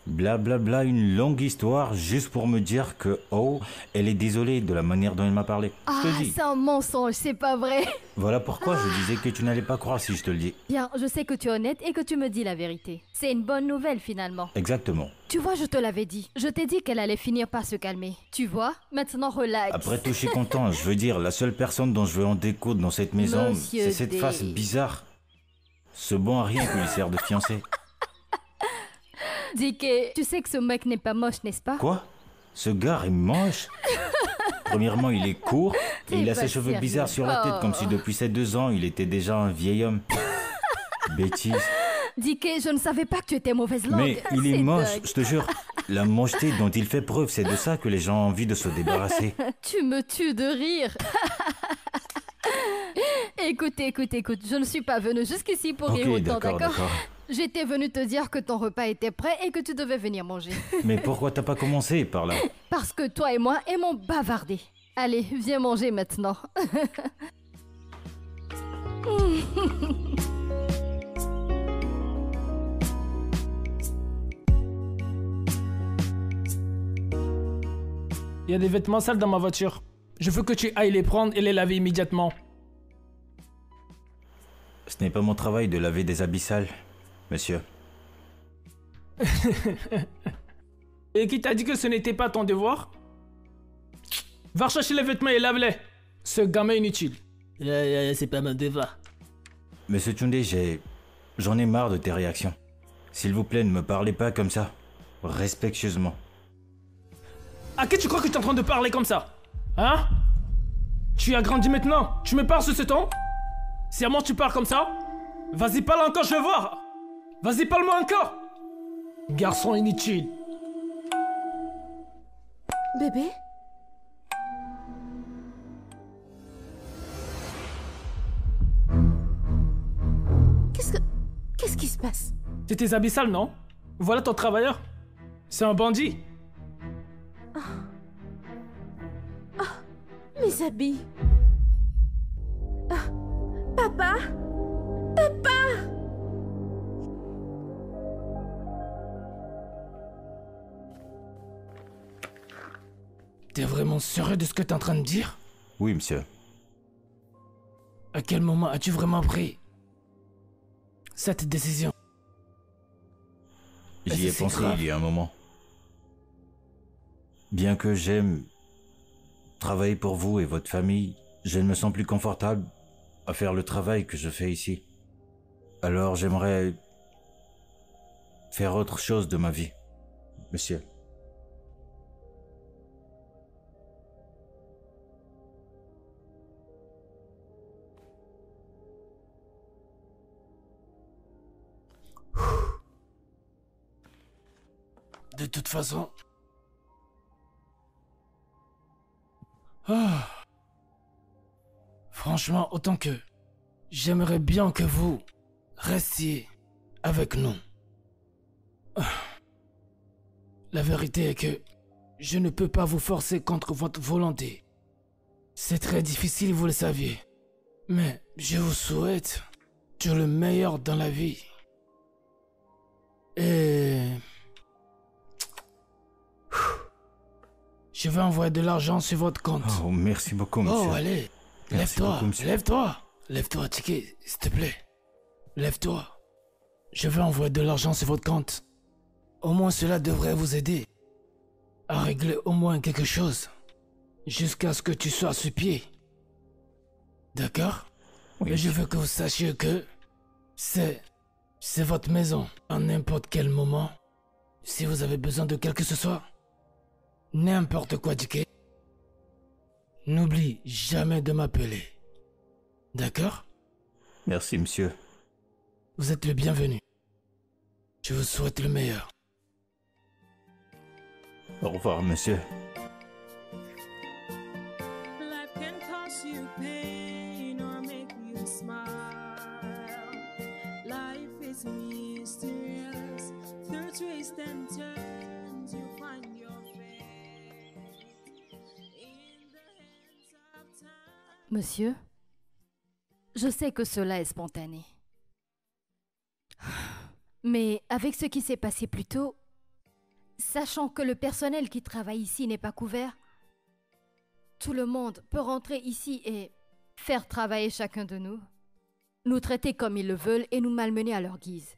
Blablabla, une longue histoire juste pour me dire que, oh, elle est désolée de la manière dont elle m'a parlé. Je Ah, te le dis. c'est un mensonge, c'est pas vrai. Voilà pourquoi je disais que tu n'allais pas croire si je te le dis. Bien, je sais que tu es honnête et que tu me dis la vérité. C'est une bonne nouvelle finalement. Exactement. Tu vois, je te l'avais dit. Je t'ai dit qu'elle allait finir par se calmer. Tu vois? Maintenant, relax. Après tout, je suis content. Je veux dire, la seule personne dont je veux en découdre dans cette maison, Monsieur c'est cette D. face bizarre. Ce bon à rien qui lui sert de fiancé. Dis que tu sais que ce mec n'est pas moche, n'est-ce pas? Quoi? Ce gars est moche. Premièrement, il est court et il a T'es ses pas cheveux sérieux. bizarres sur la tête, comme si depuis ses 2 ans, il était déjà un vieil homme. Bêtise. Dis que je ne savais pas que tu étais mauvaise langue. Mais il est C'est moche, dingue. je te jure. La mocheté dont il fait preuve, c'est de ça que les gens ont envie de se débarrasser. Tu me tues de rire. Écoute, je ne suis pas venue jusqu'ici pour rire Ok, autant, d'accord, d'accord? d'accord. J'étais venue te dire que ton repas était prêt et que tu devais venir manger. Mais pourquoi t'as pas commencé par là? Parce que toi et moi aimons bavarder. Allez, viens manger maintenant. Il y a des vêtements sales dans ma voiture. Je veux que tu ailles les prendre et les laver immédiatement. Ce n'est pas mon travail de laver des habits sales, monsieur. Et qui t'a dit que ce n'était pas ton devoir? Va rechercher les vêtements et lave-les. Ce gamin inutile. C'est pas mon devoir. Monsieur Tchoundé, j'en ai marre de tes réactions. S'il vous plaît, ne me parlez pas comme ça. Respectueusement. À qui tu crois que tu es en train de parler comme ça? Hein? Tu as grandi maintenant? Tu me parles sur ce ton? Si à moi tu parles comme ça? Vas-y, parle encore, je veux voir! Vas-y, parle-moi encore! Garçon inutile. Bébé? Qu'est-ce qui se passe? C'est tes habits sales, non? Voilà ton travailleur. C'est un bandit. Mes habits. Ah, papa? T'es vraiment sérieux de ce que t'es en train de dire? Oui, monsieur. À quel moment as-tu vraiment pris cette décision? J'y ai c'est pensé grave. il y a un moment. Bien que j'aime travailler pour vous et votre famille, je ne me sens plus confortable à faire le travail que je fais ici. Alors j'aimerais faire autre chose de ma vie, monsieur. De toute façon... Ah. Franchement, autant que... J'aimerais bien que vous restiez avec nous. Ah. La vérité est que je ne peux pas vous forcer contre votre volonté. C'est très difficile, vous le saviez. Mais je vous souhaite tout le meilleur dans la vie. Et... Je vais envoyer de l'argent sur votre compte. Oh, merci beaucoup, monsieur. Oh, allez, Merci lève-toi, beaucoup, monsieur. lève-toi. Lève-toi, Tiki, s'il te plaît. Lève-toi. Je vais envoyer de l'argent sur votre compte. Au moins cela devrait vous aider à régler au moins quelque chose. Jusqu'à ce que tu sois sur pied. D'accord? Oui, Mais je veux que vous sachiez que c'est votre maison. À n'importe quel moment, si vous avez besoin de quelque que ce soit, n'importe quoi, Tiki, n'oublie jamais de m'appeler. D'accord? Merci, monsieur. Vous êtes le bienvenu. Je vous souhaite le meilleur. Au revoir, monsieur. Life can cause you pain or make you smile. Life is mysterious. Through twists and turns, you find your fate. In the hands of time. Monsieur, je sais que cela est spontané. Mais avec ce qui s'est passé plus tôt, sachant que le personnel qui travaille ici n'est pas couvert, tout le monde peut rentrer ici et faire travailler chacun de nous, nous traiter comme ils le veulent et nous malmener à leur guise.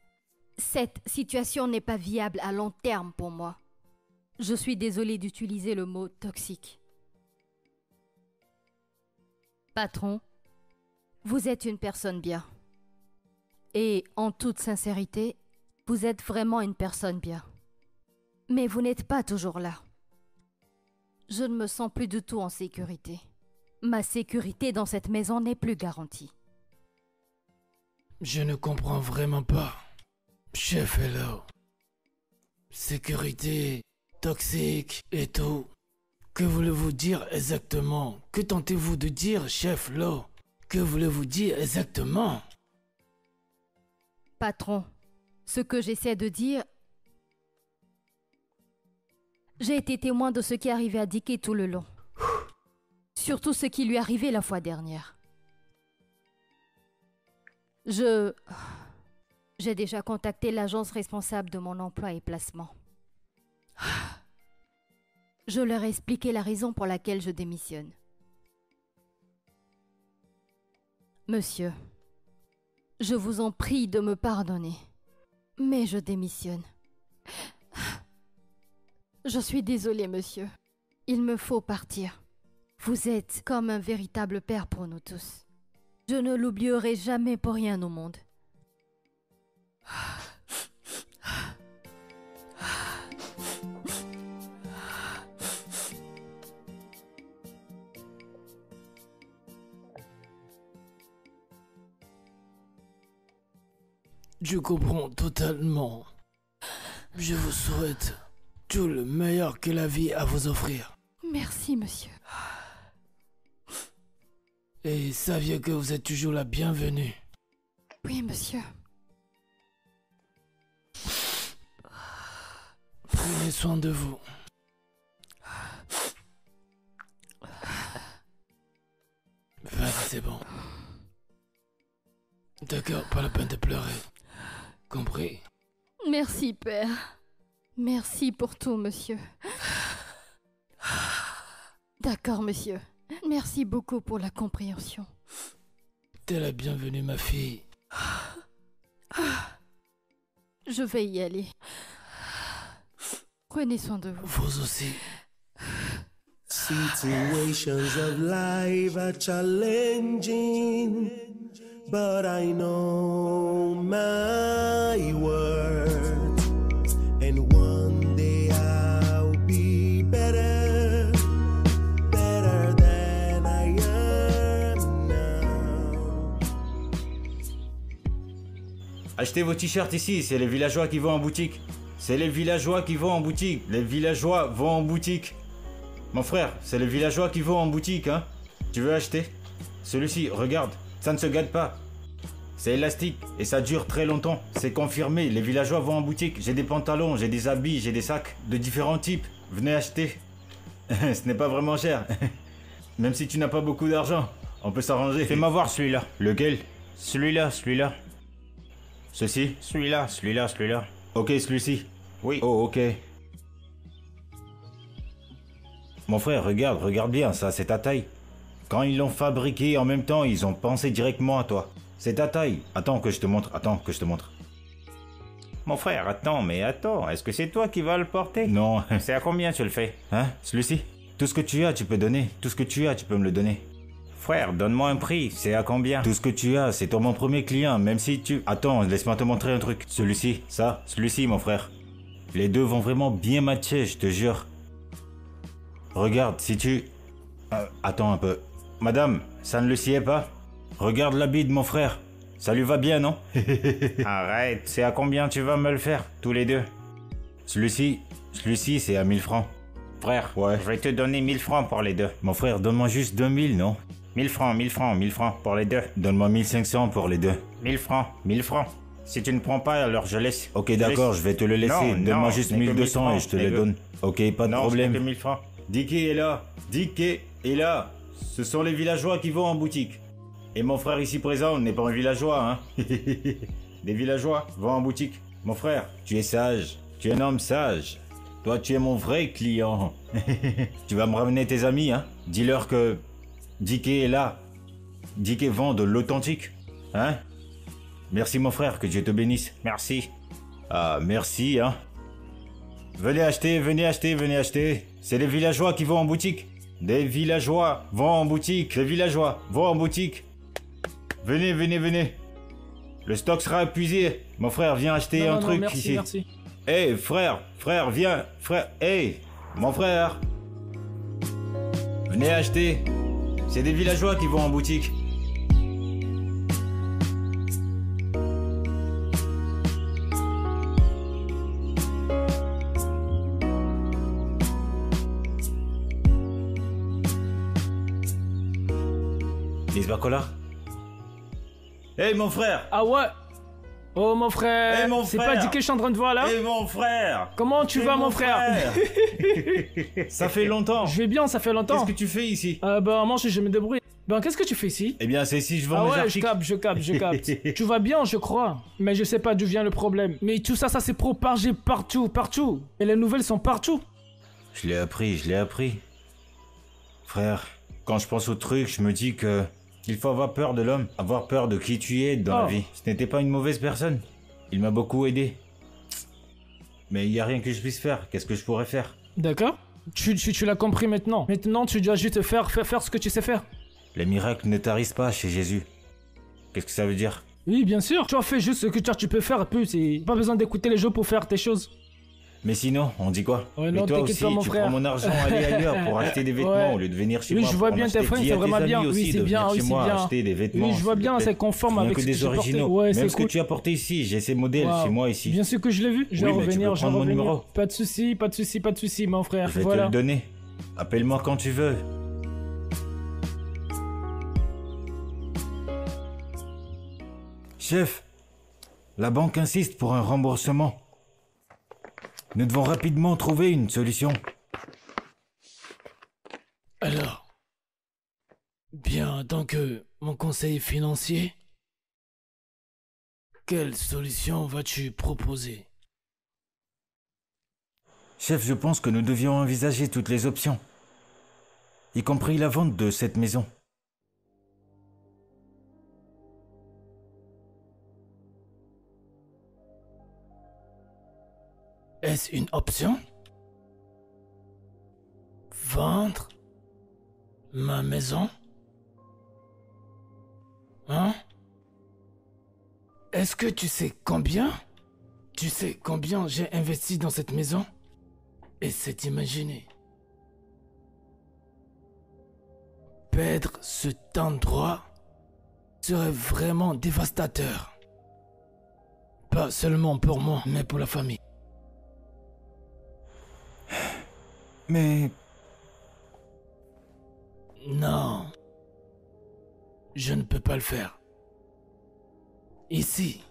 Cette situation n'est pas viable à long terme pour moi. Je suis désolée d'utiliser le mot toxique. Patron, vous êtes une personne bien. Et en toute sincérité, vous êtes vraiment une personne bien. Mais vous n'êtes pas toujours là. Je ne me sens plus du tout en sécurité. Ma sécurité dans cette maison n'est plus garantie. Je ne comprends vraiment pas. Chef Hello. Sécurité, toxique et tout. Que voulez-vous dire exactement? Que tentez-vous de dire, chef Lo? Que voulez-vous dire exactement? Patron, ce que j'essaie de dire... J'ai été témoin de ce qui arrivait à Dicky tout le long. Surtout ce qui lui arrivait la fois dernière. J'ai déjà contacté l'agence responsable de mon emploi et placement. Je leur ai expliqué la raison pour laquelle je démissionne. Monsieur, je vous en prie de me pardonner, mais je démissionne. Je suis désolée, monsieur. Il me faut partir. Vous êtes comme un véritable père pour nous tous. Je ne l'oublierai jamais pour rien au monde. Je comprends totalement. Je vous souhaite tout le meilleur que la vie a à vous offrir. Merci, monsieur. Et saviez que vous êtes toujours la bienvenue. Oui, monsieur. Prenez soin de vous. Vas-y, c'est bon. D'accord, pas la peine de pleurer. Compris? Merci, père. Merci pour tout, monsieur. D'accord, monsieur. Merci beaucoup pour la compréhension. T'es la bienvenue, ma fille. Je vais y aller. Prenez soin de vous. Vous aussi. Situations of life are challenging, but I know my worth, and one day I'll be better, better than I am now. Achetez vos t-shirts ici, c'est les villageois qui vont en boutique. C'est les villageois qui vont en boutique. Les villageois vont en boutique. Mon frère, c'est les villageois qui vont en boutique, hein. Tu veux acheter? Celui-ci, regarde, ça ne se gâte pas. C'est élastique et ça dure très longtemps. C'est confirmé, les villageois vont en boutique. J'ai des pantalons, j'ai des habits, j'ai des sacs de différents types. Venez acheter. Ce n'est pas vraiment cher. Même si tu n'as pas beaucoup d'argent. On peut s'arranger. Fais-moi voir celui-là. Lequel? Celui-là. Ceci? Celui-là. Ok, celui-ci. Oui. Oh, ok. Mon frère, regarde bien, ça, c'est ta taille. Quand ils l'ont fabriqué, en même temps, ils ont pensé directement à toi. C'est ta taille. Attends que je te montre. Mon frère, attends, est-ce que c'est toi qui vas le porter? Non. C'est à combien tu le fais? Hein? Celui-ci? Tout ce que tu as, tu peux donner. Tout ce que tu as, tu peux me le donner. Frère, donne-moi un prix, c'est à combien? Tout ce que tu as, c'est toi mon premier client, même si tu... Attends, laisse-moi te montrer un truc. Celui-ci, ça, celui-ci, mon frère. Les deux vont vraiment bien matcher, je te jure. Regarde, si tu... attends un peu. Madame, ça ne le sied pas? Regarde l'habit de mon frère. Ça lui va bien, non? Arrête, c'est à combien tu vas me le faire, tous les deux? Celui-ci, c'est à 1000 francs. Frère, Ouais. je vais te donner 1000 francs pour les deux. Mon frère, donne-moi juste 2000, non? 1000 francs pour les deux. Donne-moi 1500 pour les deux. 1000 francs. Si tu ne prends pas, alors je laisse. Ok, d'accord, je vais te le laisser. Non, Donne-moi non, juste ce n'est que 1200 1000 et je te francs, les donne. Ok, pas de Non, problème. c'est que 1000 francs. Dicky est là. Dicky est là. Ce sont les villageois qui vont en boutique. Et mon frère ici présent n'est pas un villageois, hein. Des villageois vont en boutique. Mon frère, tu es sage. Tu es un homme sage. Toi, tu es mon vrai client. Tu vas me ramener tes amis, hein. Dis-leur que Dicky est là. Dicky vend de l'authentique, hein. Merci mon frère, que Dieu te bénisse. Merci. Ah, merci, hein. Venez acheter. C'est les villageois qui vont en boutique. Des villageois vont en boutique. Venez. Le stock sera épuisé. Mon frère, viens acheter un truc merci, ici. merci. Hey, frère, viens. Hey, mon frère. Venez acheter. C'est des villageois qui vont en boutique. Nisbakola. Hey mon frère. Ah ouais. Oh mon frère. Eh, mon C'est frère. pas dit que je suis en train de voir là? Hey mon frère. Comment tu Hey, vas mon frère? Ça fait longtemps. Je vais bien, ça fait longtemps. Qu'est-ce que tu fais ici? Bah moi je me débrouille. Ben qu'est-ce que tu fais ici? Eh bien c'est ici je vends Ah mes ouais, articles. je capte. Tu vas bien, je crois. Mais je sais pas d'où vient le problème. Mais tout ça, ça s'est propagé partout. Et les nouvelles sont partout. Je l'ai appris. Frère, quand je pense au truc, je me dis que il faut avoir peur de l'homme, avoir peur de qui tu es dans la Oh. vie. Ce n'était pas une mauvaise personne. Il m'a beaucoup aidé. Mais il n'y a rien que je puisse faire. Qu'est-ce que je pourrais faire? D'accord? Tu l'as compris maintenant. Maintenant, tu dois juste faire ce que tu sais faire. Les miracles ne tarissent pas chez Jésus. Qu'est-ce que ça veut dire? Oui, bien sûr. Tu as fait juste ce que tu peux faire, plus. Et pas besoin d'écouter les gens pour faire tes choses. Mais sinon, on dit quoi? Ouais, Mais non, toi t'inquiète aussi, pas, mon tu frère. prends mon argent, aller ailleurs pour acheter des vêtements Ouais. au lieu de venir chez Oui, moi. je vois pour en bien tes acheter. fringues, Dis c'est à tes vraiment amis bien. Oui, aussi c'est de bien, venir oui, chez c'est moi bien. acheter des vêtements. Oui, je vois s'il te bien, plaît. c'est conforme Rien avec que ce que des tu portais. originaux. Ouais, Même c'est ce que cool. tu as porté ici, j'ai ces modèles Wow. chez moi ici. Bien sûr que je l'ai vu. Je vais Oui, mais tu revenir, peux je vais prendre mon revenir. numéro. Pas de soucis, mon frère. Je vais te Voilà. le donner. Appelle-moi quand tu veux. Chef, la banque insiste pour un remboursement. Nous devons rapidement trouver une solution. Alors, bien, en tant que mon conseiller financier, quelle solution vas-tu proposer? Chef, je pense que nous devions envisager toutes les options, y compris la vente de cette maison. Est-ce une option? Vendre ma maison? Hein? Est-ce que tu sais combien? Tu sais combien j'ai investi dans cette maison? Et c'est imaginer. Perdre cet endroit serait vraiment dévastateur. Pas seulement pour moi, mais pour la famille. Mais Non. Je ne peux pas le faire. Ici,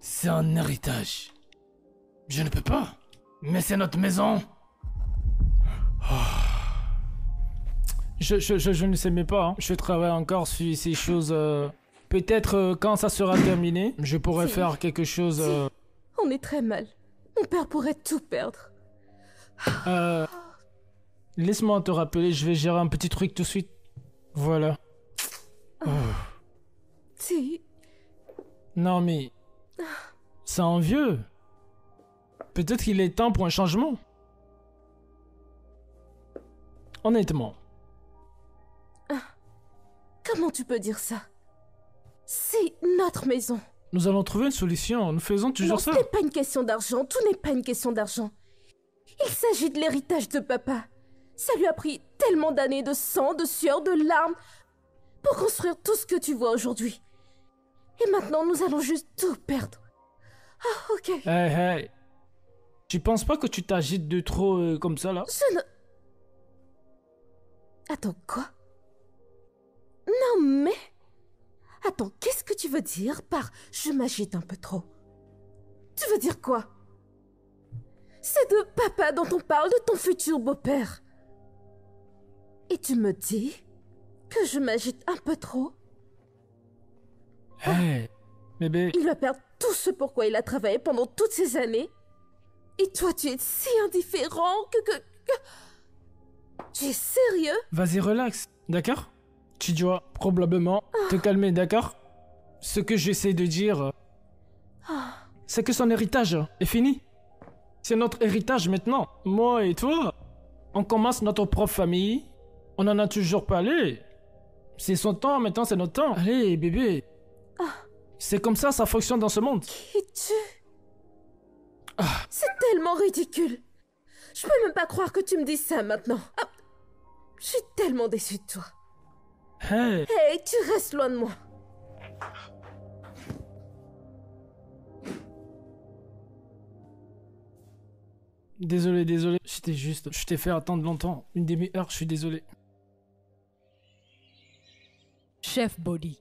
c'est un héritage. Je ne peux pas. Mais c'est notre maison. Je ne sais même pas. Hein. Je travaille encore sur ces choses. Peut-être quand ça sera terminé, je pourrais faire quelque chose. On est très mal. Mon père pourrait tout perdre. Laisse-moi te rappeler, je vais gérer un petit truc tout de suite. Voilà. Si. Non mais... C'est envieux. Peut-être qu'il est temps pour un changement. Honnêtement. Comment tu peux dire ça? C'est notre maison. Nous allons trouver une solution, nous faisons toujours ça. Ce n'est pas une question d'argent, tout n'est pas une question d'argent. Il s'agit de l'héritage de papa. Ça lui a pris tellement d'années de sang, de sueur, de larmes pour construire tout ce que tu vois aujourd'hui. Et maintenant, nous allons juste tout perdre. Ah, ok. Hey. Tu penses pas que tu t'agites de trop comme ça, là? Je ne... Attends, quoi? Non, mais... Attends, qu'est-ce que tu veux dire par « je m'agite un peu trop » ? Tu veux dire quoi? C'est de papa dont on parle, de ton futur beau-père. Et tu me dis que je m'agite un peu trop? Hey, bébé... Il va perdre tout ce pourquoi il a travaillé pendant toutes ces années. Et toi, tu es si indifférent que... Tu es sérieux? Vas-y, relax, d'accord? Tu dois probablement te calmer, d'accord? Ce que j'essaie de dire, c'est que son héritage est fini. C'est notre héritage maintenant. Moi et toi, on commence notre propre famille. On en a toujours parlé. C'est son temps, maintenant c'est notre temps. Allez, bébé. C'est comme ça fonctionne dans ce monde. Qui tu... C'est tellement ridicule. Je peux même pas croire que tu me dises ça maintenant. Je suis tellement déçue de toi. Hey, tu restes loin de moi. désolé. J'étais juste... Je t'ai fait attendre longtemps. Une demi-heure, je suis désolé. Chef Body,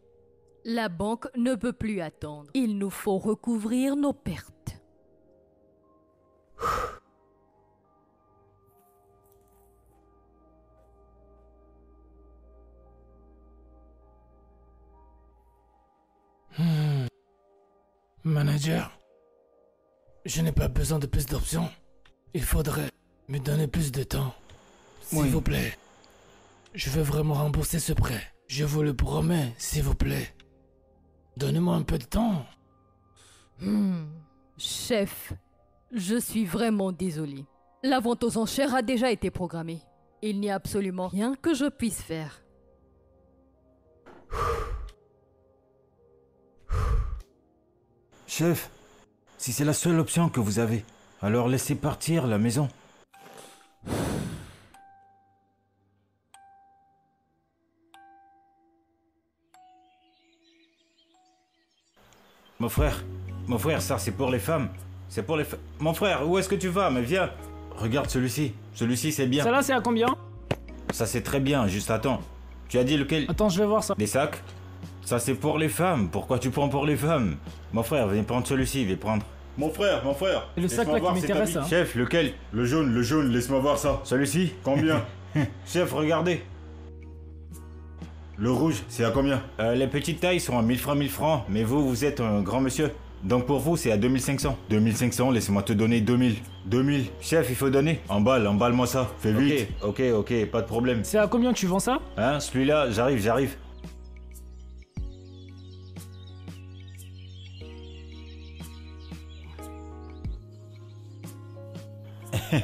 la banque ne peut plus attendre. Il nous faut recouvrir nos pertes. Manager, je n'ai pas besoin de plus d'options. Il faudrait me donner plus de temps. S'il vous plaît. Je veux vraiment rembourser ce prêt. Je vous le promets, s'il vous plaît. Donnez-moi un peu de temps. Chef, je suis vraiment désolé. La vente aux enchères a déjà été programmée. Il n'y a absolument rien que je puisse faire. Chef, si c'est la seule option que vous avez, alors laissez partir la maison. Mon frère, ça c'est pour les femmes. C'est pour les femmes. Mon frère, où est-ce que tu vas? Mais viens. Regarde celui-ci. Celui-ci c'est bien. Ça là, c'est à combien? Ça c'est très bien, juste attends. Tu as dit lequel? Attends, je vais voir ça. Des sacs? Ça c'est pour les femmes. Pourquoi tu prends pour les femmes? Mon frère, viens prendre celui-ci, viens prendre. Mon frère. Et le sac là qui m'intéresse, hein. Chef, lequel? Le jaune, laisse-moi voir ça. Celui-ci? Combien? Chef, regardez. Le rouge, c'est à combien? Les petites tailles sont à 1000 francs, mais vous êtes un grand monsieur. Donc pour vous, c'est à 2500. 2500, laissez-moi te donner 2000. 2000. Chef, il faut donner. Emballe-moi ça. Fais vite. Ok, pas de problème. C'est à combien tu vends ça? Hein, celui-là, j'arrive.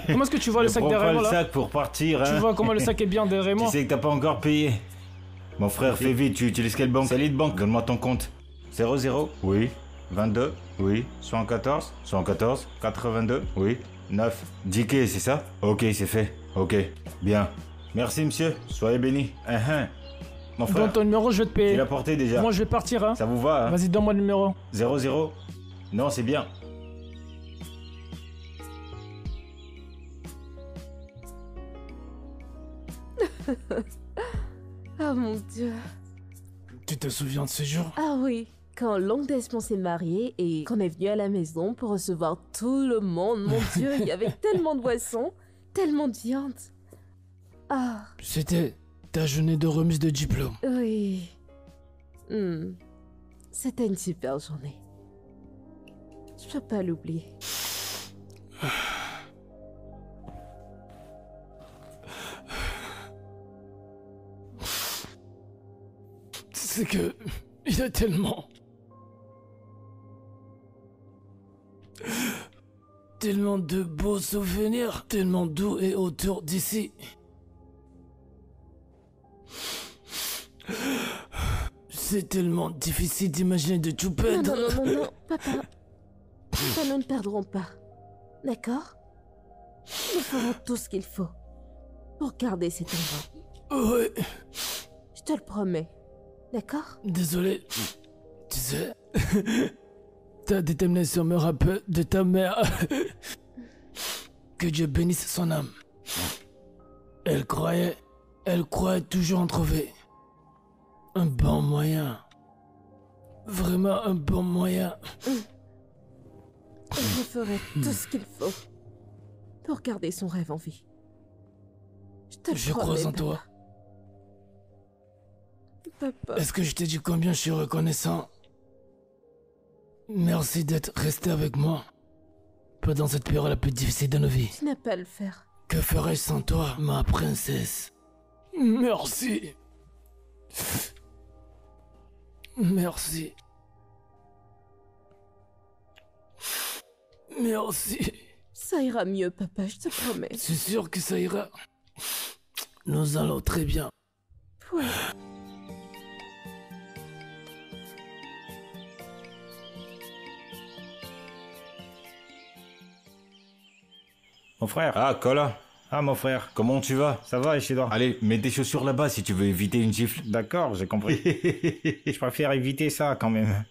Comment est-ce que tu vois le sac derrière moi là? Le sac pour partir, hein. Tu vois comment le sac est bien derrière moi? Tu sais que t'as pas encore payé. Mon frère, fais vite, tu utilises quelle banque? Salut de banque, donne-moi ton compte. 00? Oui. 22? Oui. 74? 82? Oui. 9. 10K, c'est ça? Ok, c'est fait. Ok. Bien. Merci, monsieur. Soyez bénis. Mon frère. Donne ton numéro, je vais te payer. Tu l'as porté déjà. Moi, je vais partir, hein. Ça vous va, hein? Vas-y, donne-moi le numéro. 00? Non, c'est bien. Oh mon Dieu. Tu te souviens de ce jour? Ah oui, quand Long Desmond s'est marié et qu'on est venu à la maison pour recevoir tout le monde, mon Dieu, il y avait tellement de boissons, tellement de viande. Ah, C'était ta journée de remise de diplôme. Oui. C'était une super journée. Je peux pas l'oublier. C'est que... il y a tellement... tellement de beaux souvenirs, tellement doux et autour d'ici. C'est tellement difficile d'imaginer de tout perdre. Non, papa. Papa, nous ne perdrons pas. D'accord? Nous ferons tout ce qu'il faut pour garder cet endroit. Ouais. Je te le promets. D'accord? Désolé. Tu sais... ta détermination me rappelle de ta mère. Que Dieu bénisse son âme. Elle croyait toujours en trouver un bon moyen. Vraiment un bon moyen. Je ferai tout ce qu'il faut pour garder son rêve en vie. Je crois en toi. Papa. Est-ce que je t'ai dit combien je suis reconnaissant? Merci d'être resté avec moi pendant cette période la plus difficile de nos vies. Tu n'as pas à le faire. Que ferais-je sans toi, ma princesse? Merci. Merci. Merci. Ça ira mieux, papa, je te promets. C'est sûr que ça ira. Nous allons très bien. Ouais. Mon frère. Ah, Kola, Ah, mon frère. comment tu vas? Ça va, Ishidor? Allez, mets tes chaussures là-bas si tu veux éviter une gifle. D'accord, j'ai compris. Je préfère éviter ça quand même.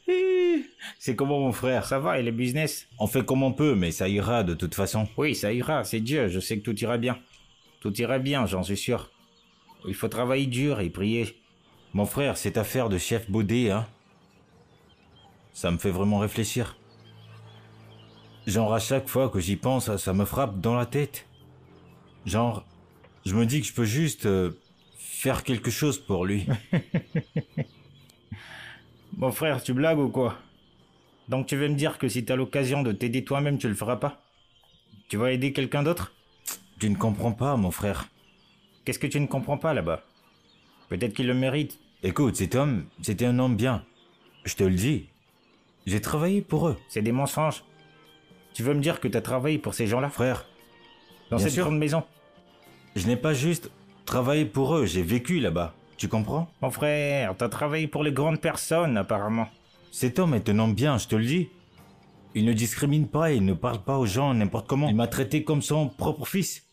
C'est comment mon frère? Ça va, et les business? On fait comme on peut, mais ça ira de toute façon. Oui, ça ira, c'est Dieu, je sais que tout ira bien. Tout ira bien, j'en suis sûr. Il faut travailler dur et prier. Mon frère, cette affaire de chef Baudet, hein, ça me fait vraiment réfléchir. Genre à chaque fois que j'y pense, ça me frappe dans la tête. Genre, je me dis que je peux juste faire quelque chose pour lui. Mon frère, tu blagues ou quoi? Donc tu veux me dire que si t'as l'occasion de t'aider toi-même, tu le feras pas? Tu vas aider quelqu'un d'autre? Tu ne comprends pas, mon frère. Qu'est-ce que tu ne comprends pas là-bas? Peut-être qu'il le mérite. Écoute, cet homme, c'était un homme bien. Je te le dis. J'ai travaillé pour eux. C'est des mensonges. Tu veux me dire que t'as travaillé pour ces gens-là? Frère, Dans bien cette sûr. grande maison? Je n'ai pas juste travaillé pour eux, j'ai vécu là-bas. Tu comprends? Mon frère, t'as travaillé pour les grandes personnes, apparemment. Cet homme est un homme bien, je te le dis. Il ne discrimine pas, il ne parle pas aux gens n'importe comment. Il m'a traité comme son propre fils.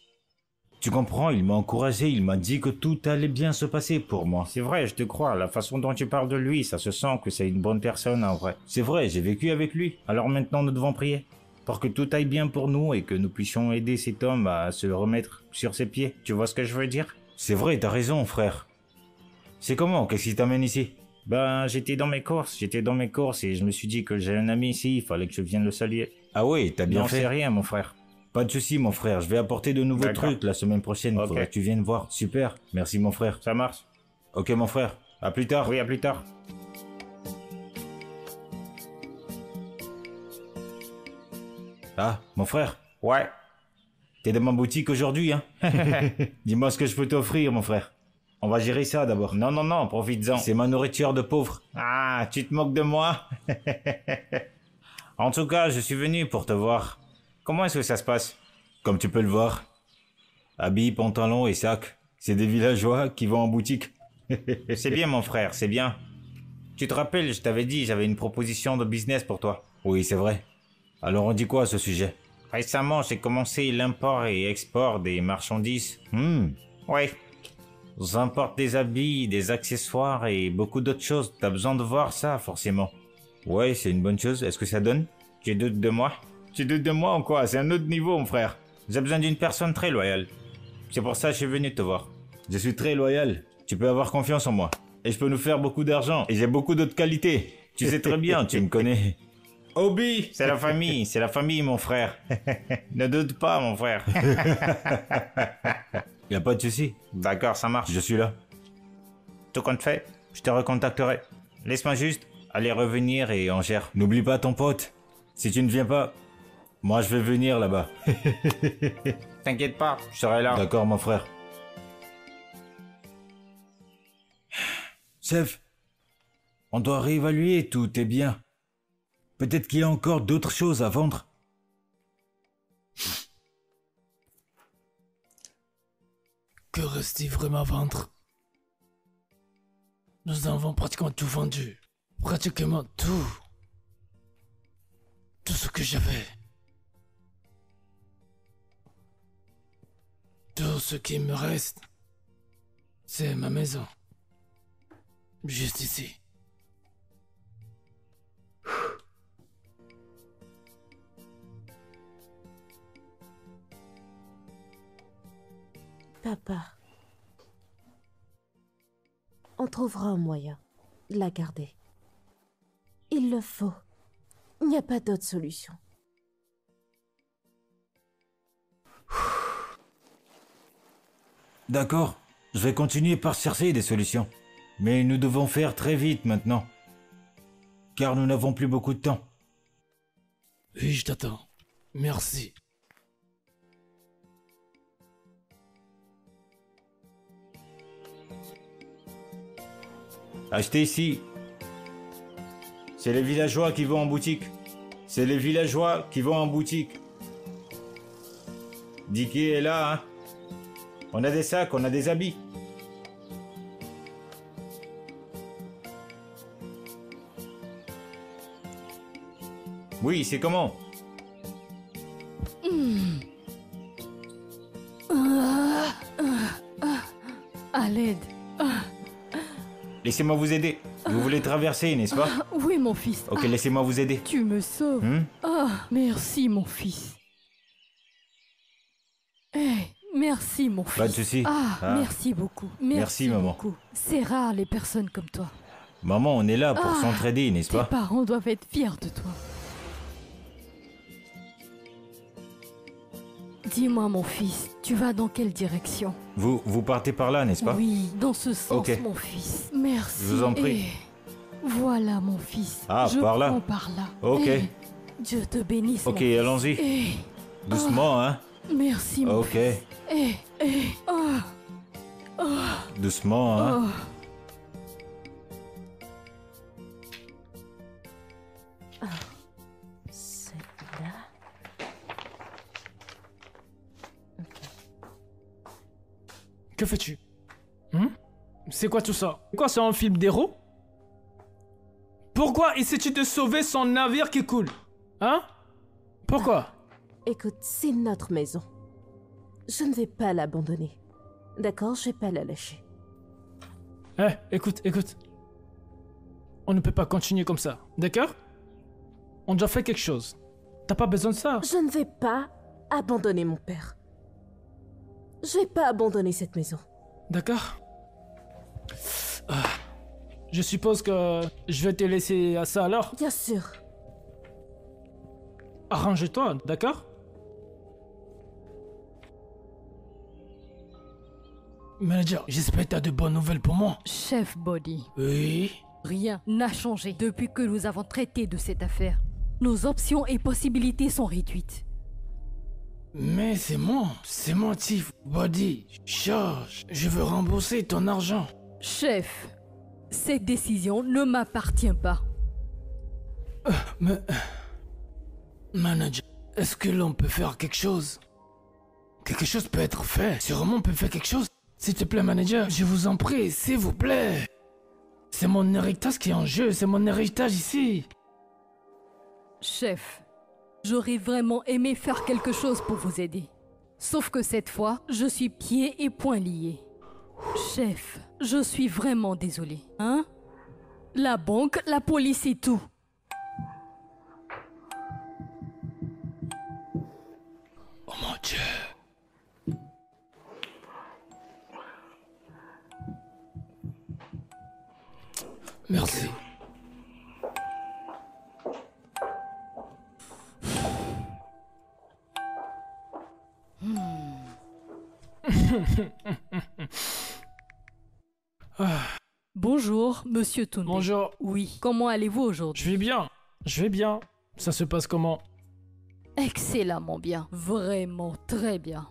Tu comprends, il m'a encouragé, il m'a dit que tout allait bien se passer pour moi. C'est vrai, je te crois. La façon dont tu parles de lui, ça se sent que c'est une bonne personne, en vrai. C'est vrai, j'ai vécu avec lui. Alors maintenant, nous devons prier. Pour que tout aille bien pour nous et que nous puissions aider cet homme à se remettre sur ses pieds. Tu vois ce que je veux dire? C'est vrai, t'as raison, frère. C'est comment? Qu'est-ce qui t'amène ici? Ben, j'étais dans mes courses et je me suis dit que j'ai un ami ici, il fallait que je vienne le saluer. Ah oui, t'as bien Non, fait. c'est rien, mon frère. Pas de souci, mon frère. Je vais apporter de nouveaux D'accord. trucs la semaine prochaine. Ok. Faudrait que tu viennes voir. Super. Merci, mon frère. Ça marche? Ok, mon frère. À plus tard. Oui, à plus tard. Ah, mon frère. Ouais. T'es dans ma boutique aujourd'hui, hein? Dis-moi ce que je peux t'offrir, mon frère. On va gérer ça d'abord. Non, profites-en. C'est ma nourriture de pauvre. Ah, tu te moques de moi? En tout cas, je suis venu pour te voir. Comment est-ce que ça se passe? Comme tu peux le voir. Habits, pantalons et sacs. C'est des villageois qui vont en boutique. C'est bien, mon frère, c'est bien. Tu te rappelles, je t'avais dit, j'avais une proposition de business pour toi. Oui, c'est vrai. Alors on dit quoi à ce sujet? Récemment, j'ai commencé l'import et export des marchandises. Ouais. J'importe des habits, des accessoires et beaucoup d'autres choses. T'as besoin de voir ça, forcément. Ouais, c'est une bonne chose. Est-ce que ça donne? Tu doutes de moi? Tu doutes de moi ou quoi? C'est un autre niveau, mon frère. J'ai besoin d'une personne très loyale. C'est pour ça que je suis venu te voir. Je suis très loyal. Tu peux avoir confiance en moi. Et je peux nous faire beaucoup d'argent. Et j'ai beaucoup d'autres qualités. Tu sais très bien, tu me connais. Obi, c'est la famille, mon frère. Ne doute pas, mon frère. Y a pas de souci. D'accord, ça marche. Je suis là. Tout compte fait, je te recontacterai. Laisse-moi juste aller revenir et on gère. N'oublie pas ton pote. Si tu ne viens pas, moi je vais venir là-bas. T'inquiète pas, je serai là. D'accord, mon frère. Chef, on doit réévaluer tous tes biens. Peut-être qu'il y a encore d'autres choses à vendre. Que reste-t-il vraiment à vendre? Nous avons pratiquement tout vendu. Pratiquement tout. Tout ce que j'avais. Tout ce qui me reste, c'est ma maison. Juste ici. Papa, on trouvera un moyen de la garder. Il le faut. Il n'y a pas d'autre solution. D'accord, je vais continuer par chercher des solutions. Mais nous devons faire très vite maintenant. Car nous n'avons plus beaucoup de temps. Oui, je t'attends. Merci. Achetez ici. C'est les villageois qui vont en boutique. C'est les villageois qui vont en boutique. Dicky est là, hein. On a des sacs, on a des habits. Oui, c'est comment? À l'aide. Laissez-moi vous aider. Vous voulez traverser, n'est-ce pas? Oui, mon fils. Ok, laissez-moi vous aider. Tu me sauves. Merci, mon fils. Merci, mon fils. Pas de souci. Merci beaucoup. Merci, maman. beaucoup. C'est rare les personnes comme toi. Maman, on est là pour s'entraider, n'est-ce Tes pas? parents doivent être fiers de toi. Dis-moi, mon fils, tu vas dans quelle direction? Vous partez par là, n'est-ce pas? Oui, dans ce sens, Ok. mon fils. Merci. Je vous en prie. Voilà, mon fils. Ah, par là. prends par là. Ok. Dieu te bénisse. Ok, mon fils. allons-y. Doucement, hein? Merci, mon Ok. fils. Doucement, hein? C'est là. Que fais-tu? C'est quoi tout ça? Quoi, c'est un film d'héros? Pourquoi essaies-tu de sauver son navire qui coule? Hein? Pourquoi? Écoute, c'est notre maison. Je ne vais pas l'abandonner. D'accord, je vais pas la lâcher. Écoute. On ne peut pas continuer comme ça, d'accord? On doit faire quelque chose. T'as pas besoin de ça. Je ne vais pas abandonner mon père. Je vais pas abandonner cette maison. D'accord? Je suppose que je vais te laisser à ça alors. Bien sûr. Arrange-toi, d'accord? Manager, j'espère que t'as de bonnes nouvelles pour moi. Chef Body, Oui. rien n'a changé depuis que nous avons traité de cette affaire. Nos options et possibilités sont réduites. Mais c'est mon tif, Body. Charge, je veux rembourser ton argent. Chef, cette décision ne m'appartient pas. Mais... Manager, est-ce que l'on peut faire quelque chose? Quelque chose peut être fait. Sûrement on peut faire quelque chose. S'il te plaît, manager, je vous en prie, s'il vous plaît. C'est mon héritage qui est en jeu, c'est mon héritage ici. Chef, j'aurais vraiment aimé faire quelque chose pour vous aider. Sauf que cette fois, je suis pieds et poings liés. Chef, je suis vraiment désolé. Hein? La banque, la police et tout. Oh mon Dieu. Merci. Bonjour, monsieur Tunde. Bonjour. Oui, comment allez-vous aujourd'hui? Je vais bien. Je vais bien. Ça se passe comment? Excellemment bien. Vraiment très bien.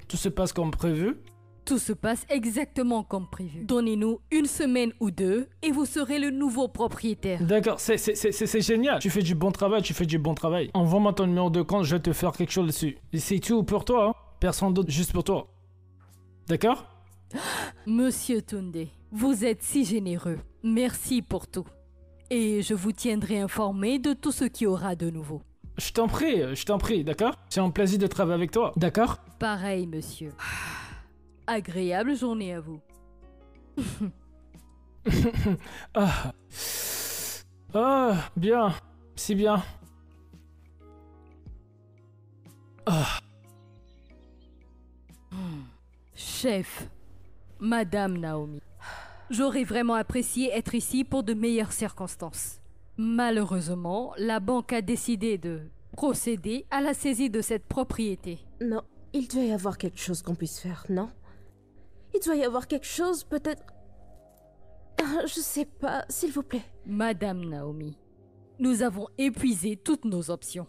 Tout se passe comme prévu? Tout se passe exactement comme prévu. Donnez-nous une semaine ou deux et vous serez le nouveau propriétaire. D'accord, c'est génial. Tu fais du bon travail, tu fais du bon travail. Envoie-moi ton numéro de compte, je vais te faire quelque chose dessus. Et c'est tout pour toi, hein. Personne d'autre, juste pour toi. D'accord? Monsieur Tunde, vous êtes si généreux. Merci pour tout. Et je vous tiendrai informé de tout ce qui aura de nouveau. Je t'en prie, d'accord? C'est un plaisir de travailler avec toi, d'accord? Pareil, monsieur. Agréable journée à vous. Ah. Ah, bien. Si bien. Ah. Chef, Madame Naomi, j'aurais vraiment apprécié être ici pour de meilleures circonstances. Malheureusement, la banque a décidé de procéder à la saisie de cette propriété. Non, il doit y avoir quelque chose qu'on puisse faire, non? Il doit y avoir quelque chose, peut-être... Ah, je sais pas, s'il vous plaît. Madame Naomi, nous avons épuisé toutes nos options.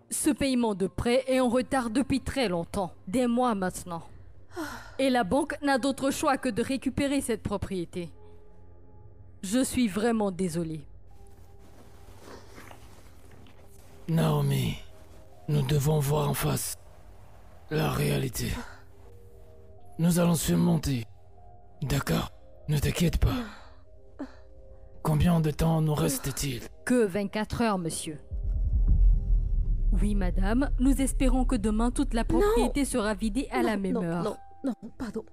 Ce paiement de prêt est en retard depuis très longtemps, des mois maintenant. Et la banque n'a d'autre choix que de récupérer cette propriété. Je suis vraiment désolée. Naomi, nous devons voir en face la réalité. Nous allons surmonter. D'accord? Ne t'inquiète pas. Combien de temps nous reste-t-il? Que 24 heures, monsieur. Oui, madame, nous espérons que demain toute la propriété sera vidée à la même heure. Non, pardon.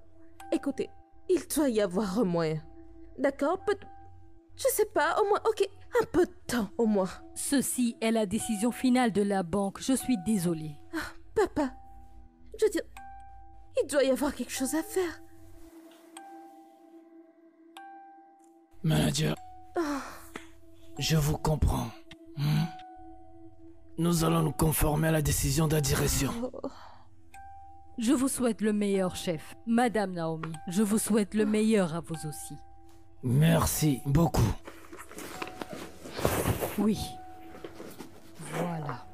Écoutez, il doit y avoir un moyen. D'accord? Je sais pas, au moins, ok, un peu de temps, au moins. Ceci est la décision finale de la banque, je suis désolée. Ah, papa, je veux dire, il doit y avoir quelque chose à faire. Manager, je vous comprends. Nous allons nous conformer à la décision de la direction. Je vous souhaite le meilleur, chef. Madame Naomi, je vous souhaite le meilleur à vous aussi. Merci beaucoup. Oui. Voilà.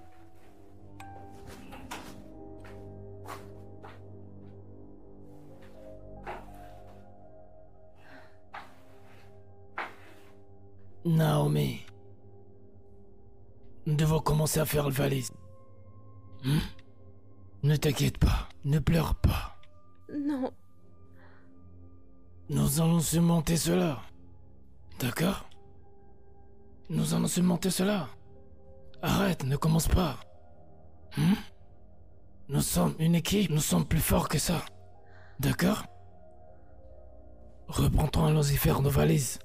Naomi, nous devons commencer à faire le valise. Ne t'inquiète pas, ne pleure pas. Non. Nous allons surmonter cela. D'accord? Nous allons surmonter cela. Arrête, ne commence pas. Nous sommes une équipe, nous sommes plus forts que ça. D'accord? Reprends-toi, allons-y faire nos valises.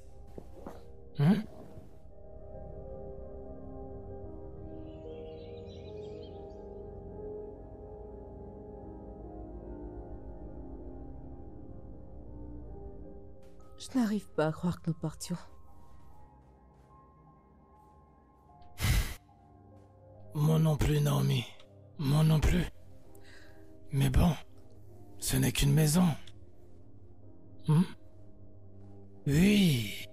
Je n'arrive pas à croire que nous partions. Moi non plus, Naomi. Moi non plus. Mais bon, ce n'est qu'une maison. Oui,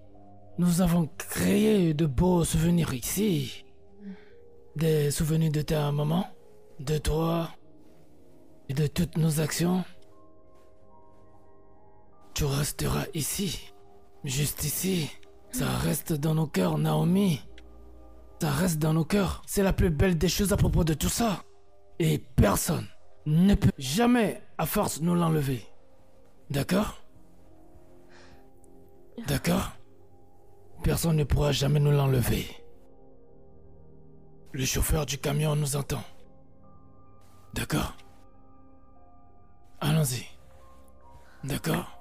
nous avons créé de beaux souvenirs ici. Des souvenirs de ta maman, de toi et de toutes nos actions. Tu resteras ici, juste ici. Ça reste dans nos cœurs, Naomi. Ça reste dans nos cœurs. C'est la plus belle des choses à propos de tout ça. Et personne ne peut jamais, à force, nous l'enlever. D'accord? D'accord? Personne ne pourra jamais nous l'enlever. Le chauffeur du camion nous entend. D'accord? Allons-y. D'accord?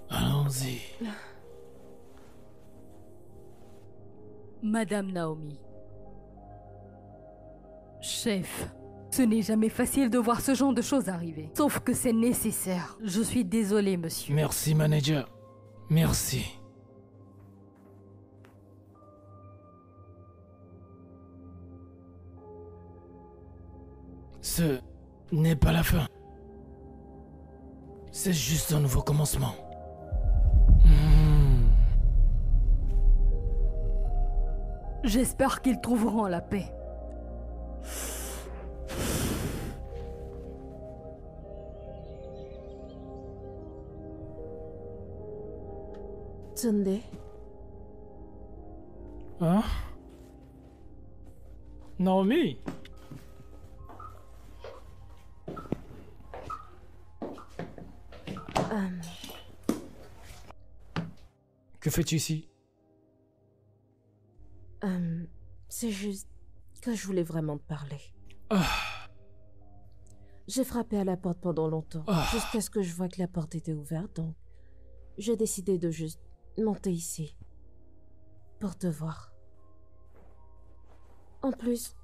Allons-y. Madame Naomi. Chef, ce n'est jamais facile de voir ce genre de choses arriver. Sauf que c'est nécessaire. Je suis désolée, monsieur. Merci, manager. Merci. n'est pas la fin. C'est juste un nouveau commencement. J'espère qu'ils trouveront la paix. Sunday, Hein? Naomi? Que fais-tu ici? c'est juste que je voulais vraiment te parler. Ah. J'ai frappé à la porte pendant longtemps, jusqu'à ce que je vois que la porte était ouverte, donc j'ai décidé de juste monter ici pour te voir. En plus,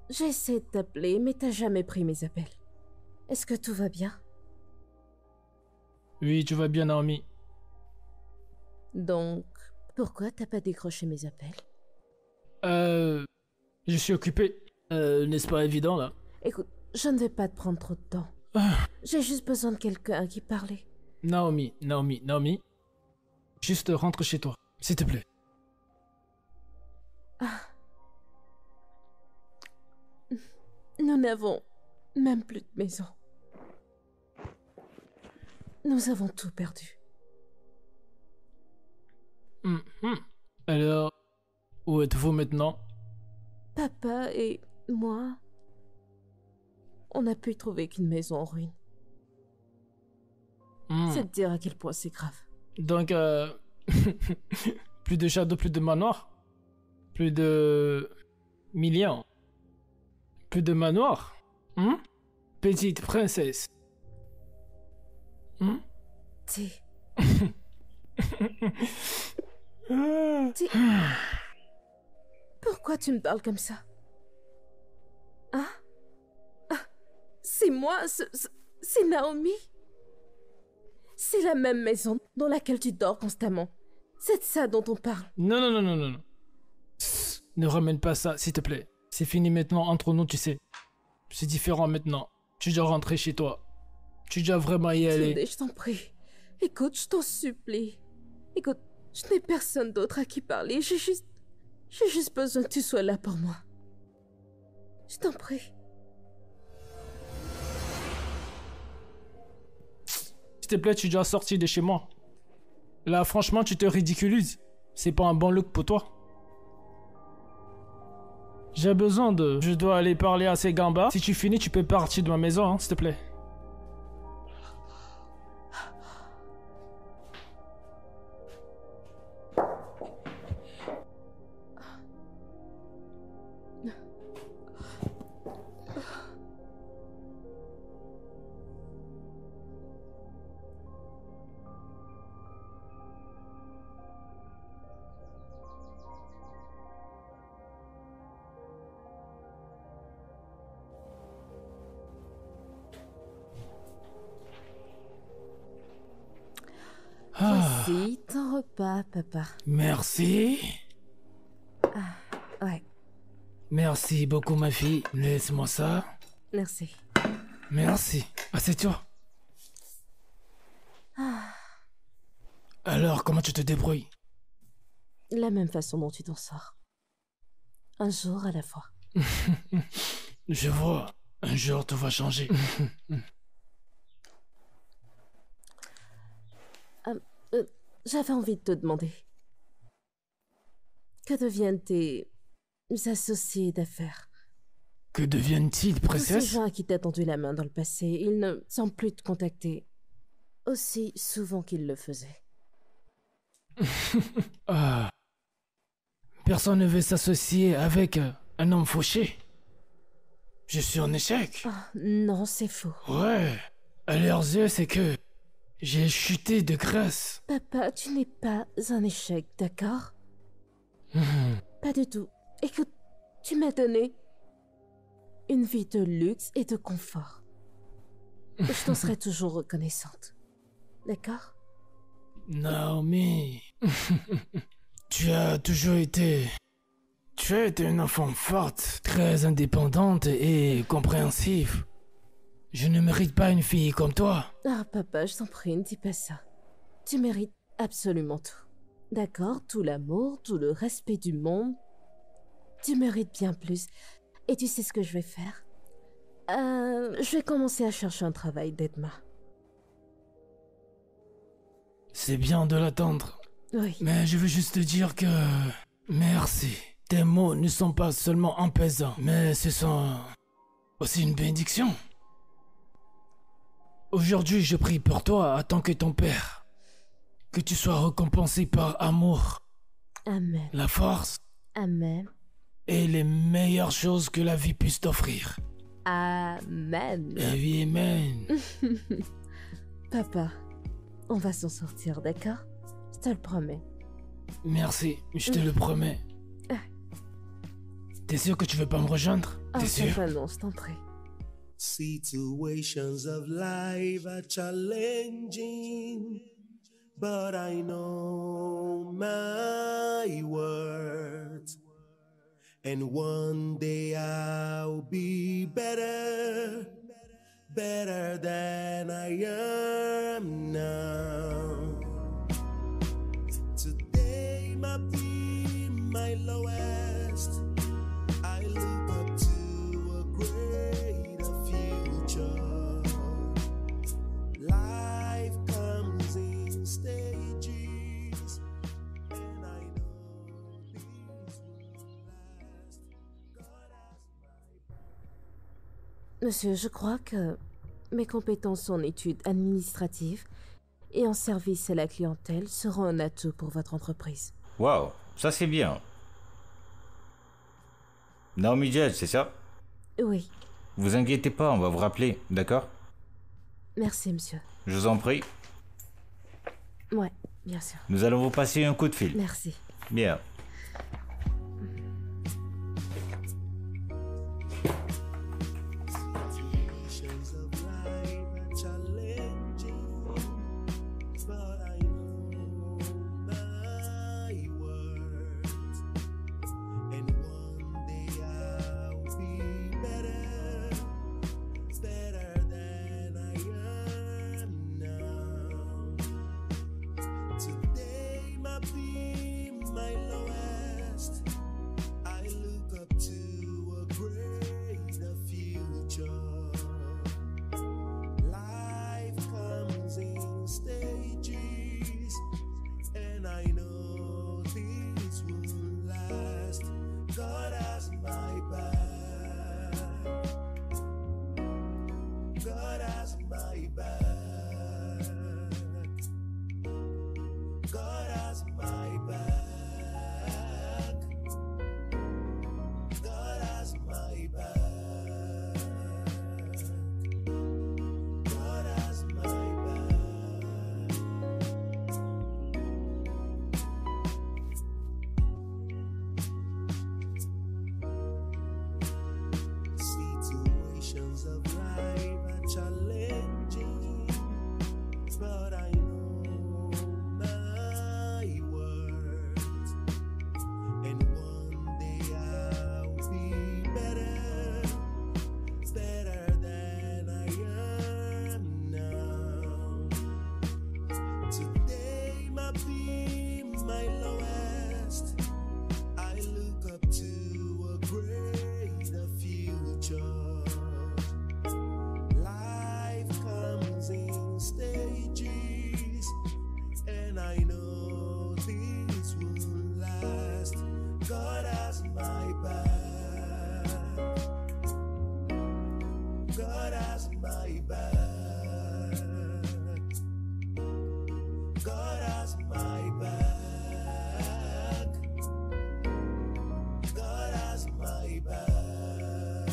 j'ai essayé de t'appeler, mais t'as jamais pris mes appels. Est-ce que tout va bien? Oui, tu vas bien, Naomi. Donc, pourquoi t'as pas décroché mes appels? Je suis occupé. N'est-ce pas évident, là? Écoute, je ne vais pas te prendre trop de temps. J'ai juste besoin de quelqu'un à qui parler. Naomi. Juste rentre chez toi, s'il te plaît. Nous n'avons même plus de maison. Nous avons tout perdu. Alors, où êtes-vous maintenant? Papa et moi, on n'a pu trouver qu'une maison en ruine. C'est de dire à quel point c'est grave. Donc, plus de château, plus de manoir? Plus de millions? Plus de manoir? Petite princesse? T. Pourquoi tu me parles comme ça? Hein? C'est moi, c'est Naomi. C'est la même maison dans laquelle tu dors constamment. C'est de ça dont on parle. Non. Ne ramène pas ça, s'il te plaît. C'est fini maintenant entre nous, tu sais. C'est différent maintenant. Tu dois rentrer chez toi. Tu dois vraiment y aller. Sunday, je t'en prie. Écoute, je t'en supplie. Écoute, je n'ai personne d'autre à qui parler. J'ai juste besoin que tu sois là pour moi. Je t'en prie. S'il te plaît, tu dois sortir de chez moi. Là, franchement, tu te ridiculises. C'est pas un bon look pour toi. J'ai besoin de... Je dois aller parler à ces gambas. Si tu finis, tu peux partir de ma maison, hein, s'il te plaît. Voici ton repas, papa. Merci. Ouais, Merci beaucoup, ma fille. Laisse-moi ça. merci. Merci. Assieds-toi. Alors, comment tu te débrouilles? La même façon dont tu t'en sors. Un jour à la fois. Je vois. Un jour, tout va changer. J'avais envie de te demander. Que deviennent tes associés d'affaires? Que deviennent-ils, Tous ces princesse? gens à qui t'as tendu la main dans le passé, ils ne semblent plus te contacter aussi souvent qu'ils le faisaient. Personne ne veut s'associer avec un homme fauché. Je suis en échec. Ah, non, c'est faux. Ouais. À leurs yeux, c'est que j'ai chuté de grâce. Papa, tu n'es pas un échec, d'accord? Pas du tout. Écoute, tu m'as donné une vie de luxe et de confort. Je t'en serai toujours reconnaissante. D'accord? Naomi, tu as toujours été... Tu as été une enfant forte, très indépendante et compréhensive. Je ne mérite pas une fille comme toi. Ah, papa, je t'en prie, ne dis pas ça. Tu mérites absolument tout. D'accord, tout l'amour, tout le respect du monde. Tu mérites bien plus. Et tu sais ce que je vais faire? Je vais commencer à chercher un travail d'Edma. C'est bien de l'attendre. Oui. Mais je veux juste te dire que... Merci. Tes mots ne sont pas seulement apaisants, mais ce sont aussi une bénédiction. Aujourd'hui, je prie pour toi en tant que ton père. Que tu sois récompensé par amour, Amen. la force Amen. et les meilleures choses que la vie puisse t'offrir. Amen. Et oui, amen. Papa, on va s'en sortir, d'accord? Je te le promets. Merci, je te le promets. T'es sûr que tu veux pas me rejoindre? T'es sûr? Papa, non, je t'en prie. Situations of life are challenging, but I know my worth. And one day I'll be better, better than I am now. Today might be my lowest. I look up to a greater future. Life comes in stages, and I know these will last. God has my Monsieur, je crois que mes compétences en études administratives et en service à la clientèle seront un atout pour votre entreprise. Waouh, ça c'est bien. Naomi Judge, c'est ça? Oui, Vous inquiétez pas, on va vous rappeler, d'accord? merci, monsieur. Je vous en prie. Ouais, bien sûr. Nous allons vous passer un coup de fil. Merci. Bien. situations of life are challenging, but I know my worth. And one day I'll be better, better than I am now. Today might be my lowest. I look up to a greater future. Life comes in stages, and I know these will last. God has my back. God has my back. God has my back. God has my back. God has my back. Situations of life are challenging, but I know my worth. And one day I'll be better, better than I am now. Today might be my lowest. I look up to a greater future. Life comes in stages, and I know these will last. God has my back. God has my back. God has my back. God has my back.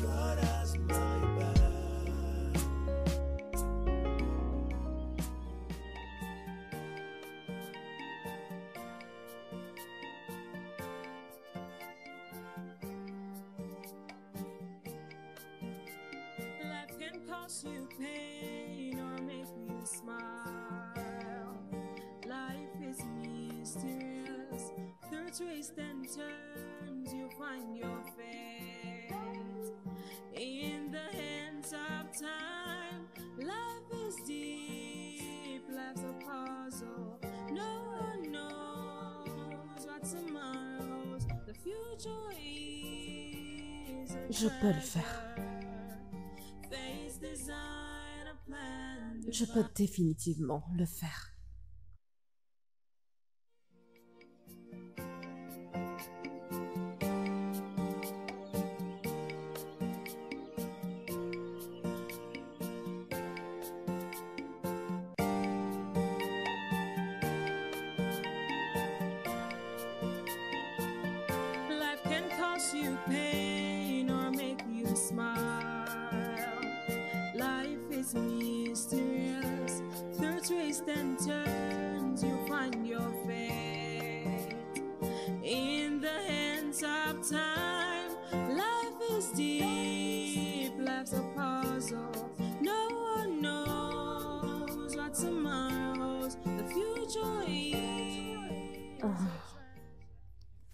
God has my back. Life can cause you pain or make you smile. Life is mysterious. Through twists and turns, you find your fate. Je peux le faire. Je peux définitivement le faire. Life can cause you pain or make you smile. Life is mysterious. Through twists and turns, you find your fate. In the hands of time, life is deep. Life's a puzzle. No one knows what tomorrow holds. The future is.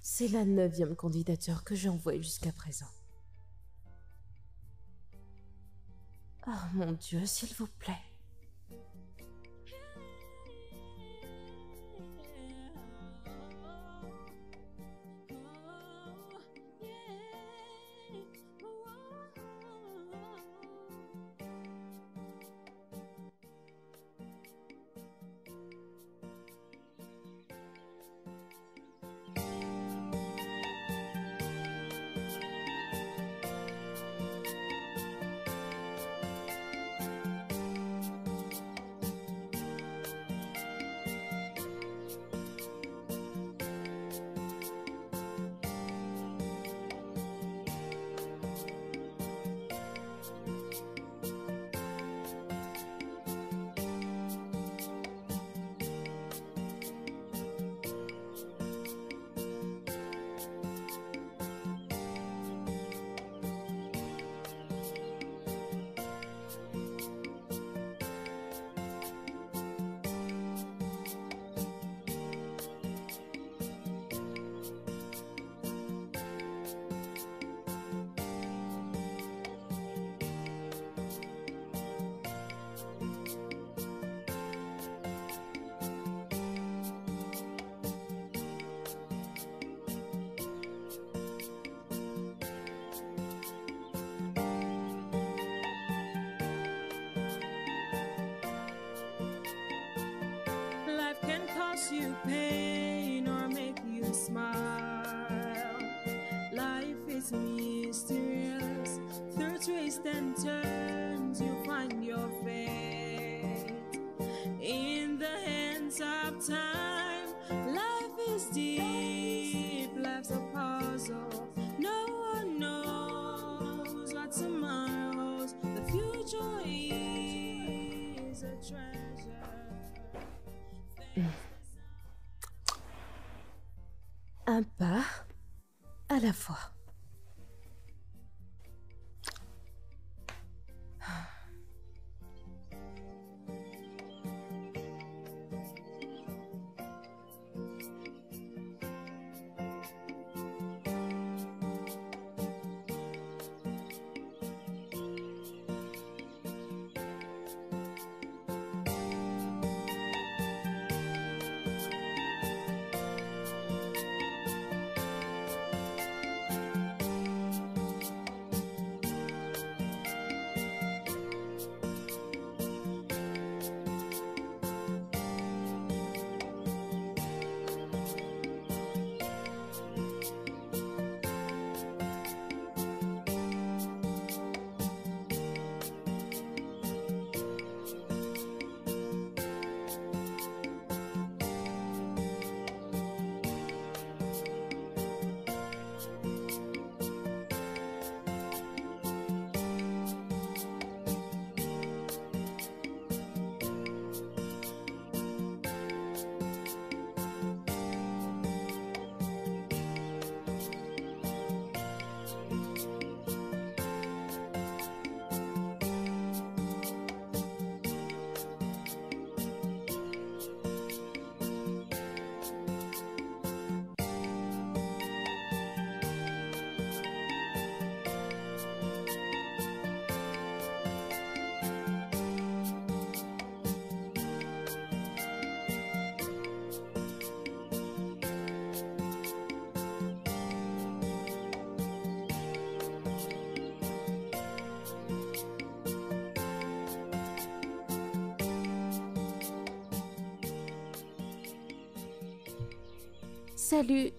C'est la 9e candidature que j'ai envoyée jusqu'à présent. Oh mon Dieu, s'il vous plaît. Life can cause you pain or make you smile. Life is mysterious. Through twists and turns, you find your fate. In the hands of time, life is deep. Life's a puzzle. No one knows what tomorrow holds. The future is a treasure. Un pas à la fois. Salut.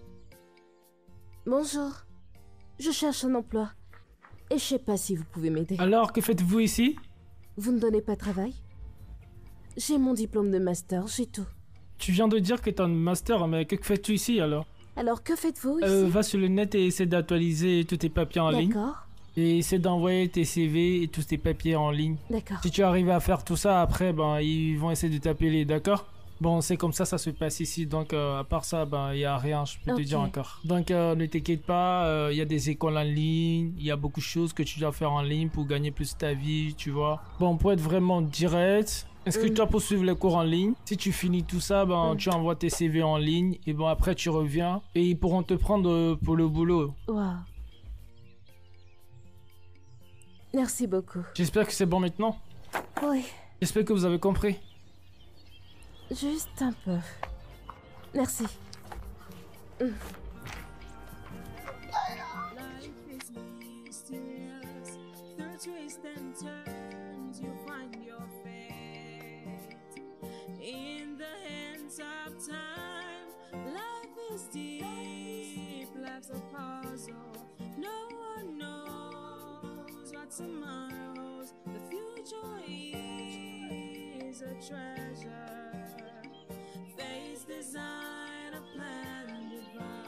Bonjour. Je cherche un emploi. Et je sais pas si vous pouvez m'aider. Alors, que faites-vous ici? Vous ne donnez pas de travail? J'ai mon diplôme de master, j'ai tout. Tu viens de dire que t'as un master, mais que fais-tu ici alors? Alors que faites-vous ici? Va sur le net et essaie d'actualiser tous tes papiers en ligne. D'accord. Et essaie d'envoyer tes CV et tous tes papiers en ligne. D'accord. Si tu arrives à faire tout ça, après, ben, ils vont essayer de t'appeler, d'accord? Bon, c'est comme ça se passe ici, donc à part ça, ben, il n'y a rien, je peux te dire encore. Donc ne t'inquiète pas, il y a des écoles en ligne, il y a beaucoup de choses que tu dois faire en ligne pour gagner plus ta vie, tu vois. Bon, pour être vraiment direct, inscris-toi pour suivre les cours en ligne. Si tu finis tout ça, ben, tu envoies tes CV en ligne, et bon, après tu reviens, et ils pourront te prendre pour le boulot. Waouh. Merci beaucoup. J'espère que c'est bon maintenant. Oui, J'espère que vous avez compris. juste un peu. Merci. Life is mysterious. Through twists and turns, you find your fate. In the hands of time, life is deep. Life's a puzzle. No one knows what tomorrow holds. The future is a treasure. Face design, a plan divine.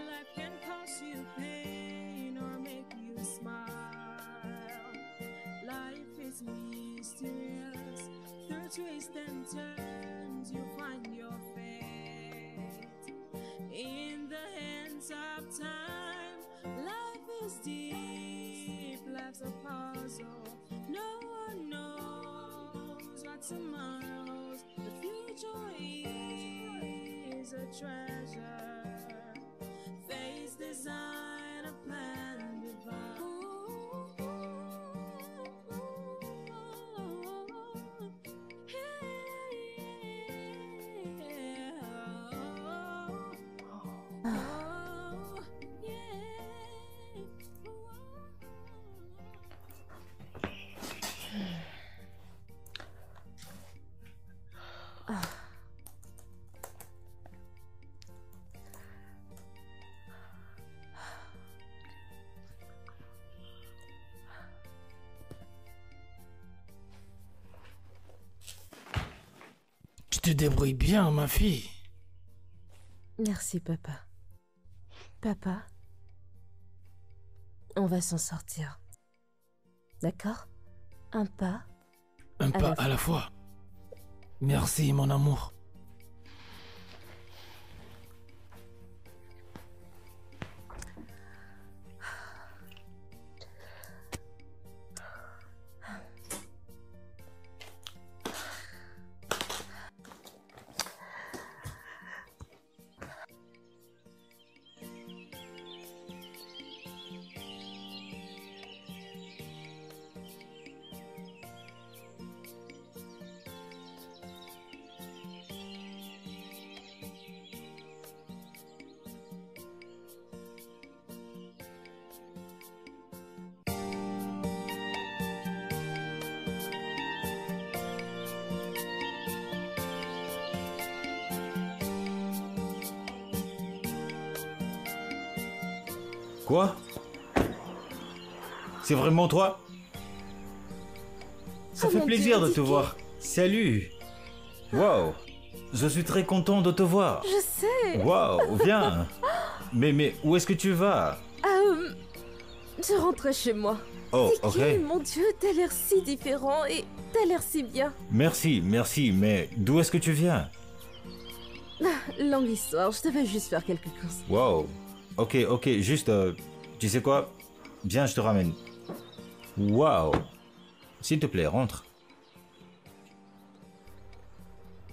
Life can cause you pain or make you smile. Life is mysterious. Through twists and turns, you find your fate. In the hands of time, life is deep. Life's a puzzle. No one knows what tomorrow holds. The future is a treasure. Face design, a plan Tu te débrouilles bien, ma fille. Merci, papa. Papa, on va s'en sortir. D'accord? Un pas. Un pas à la fois. Merci, mon amour. Quoi? C'est vraiment toi? Ça Oh fait mon plaisir Dieu, de te Dicky. voir. Salut. Wow. Je suis très content de te voir. Je sais. Wow, viens. Mais où est-ce que tu vas? Je rentrais chez moi. Oh, Dicky, ok. mon Dieu, t'as l'air si différent et t'as l'air si bien. Merci, mais d'où est-ce que tu viens? Longue histoire, je devais juste faire quelque chose. Wow. Ok, juste, tu sais quoi? Viens, je te ramène. Wow. S'il te plaît, rentre.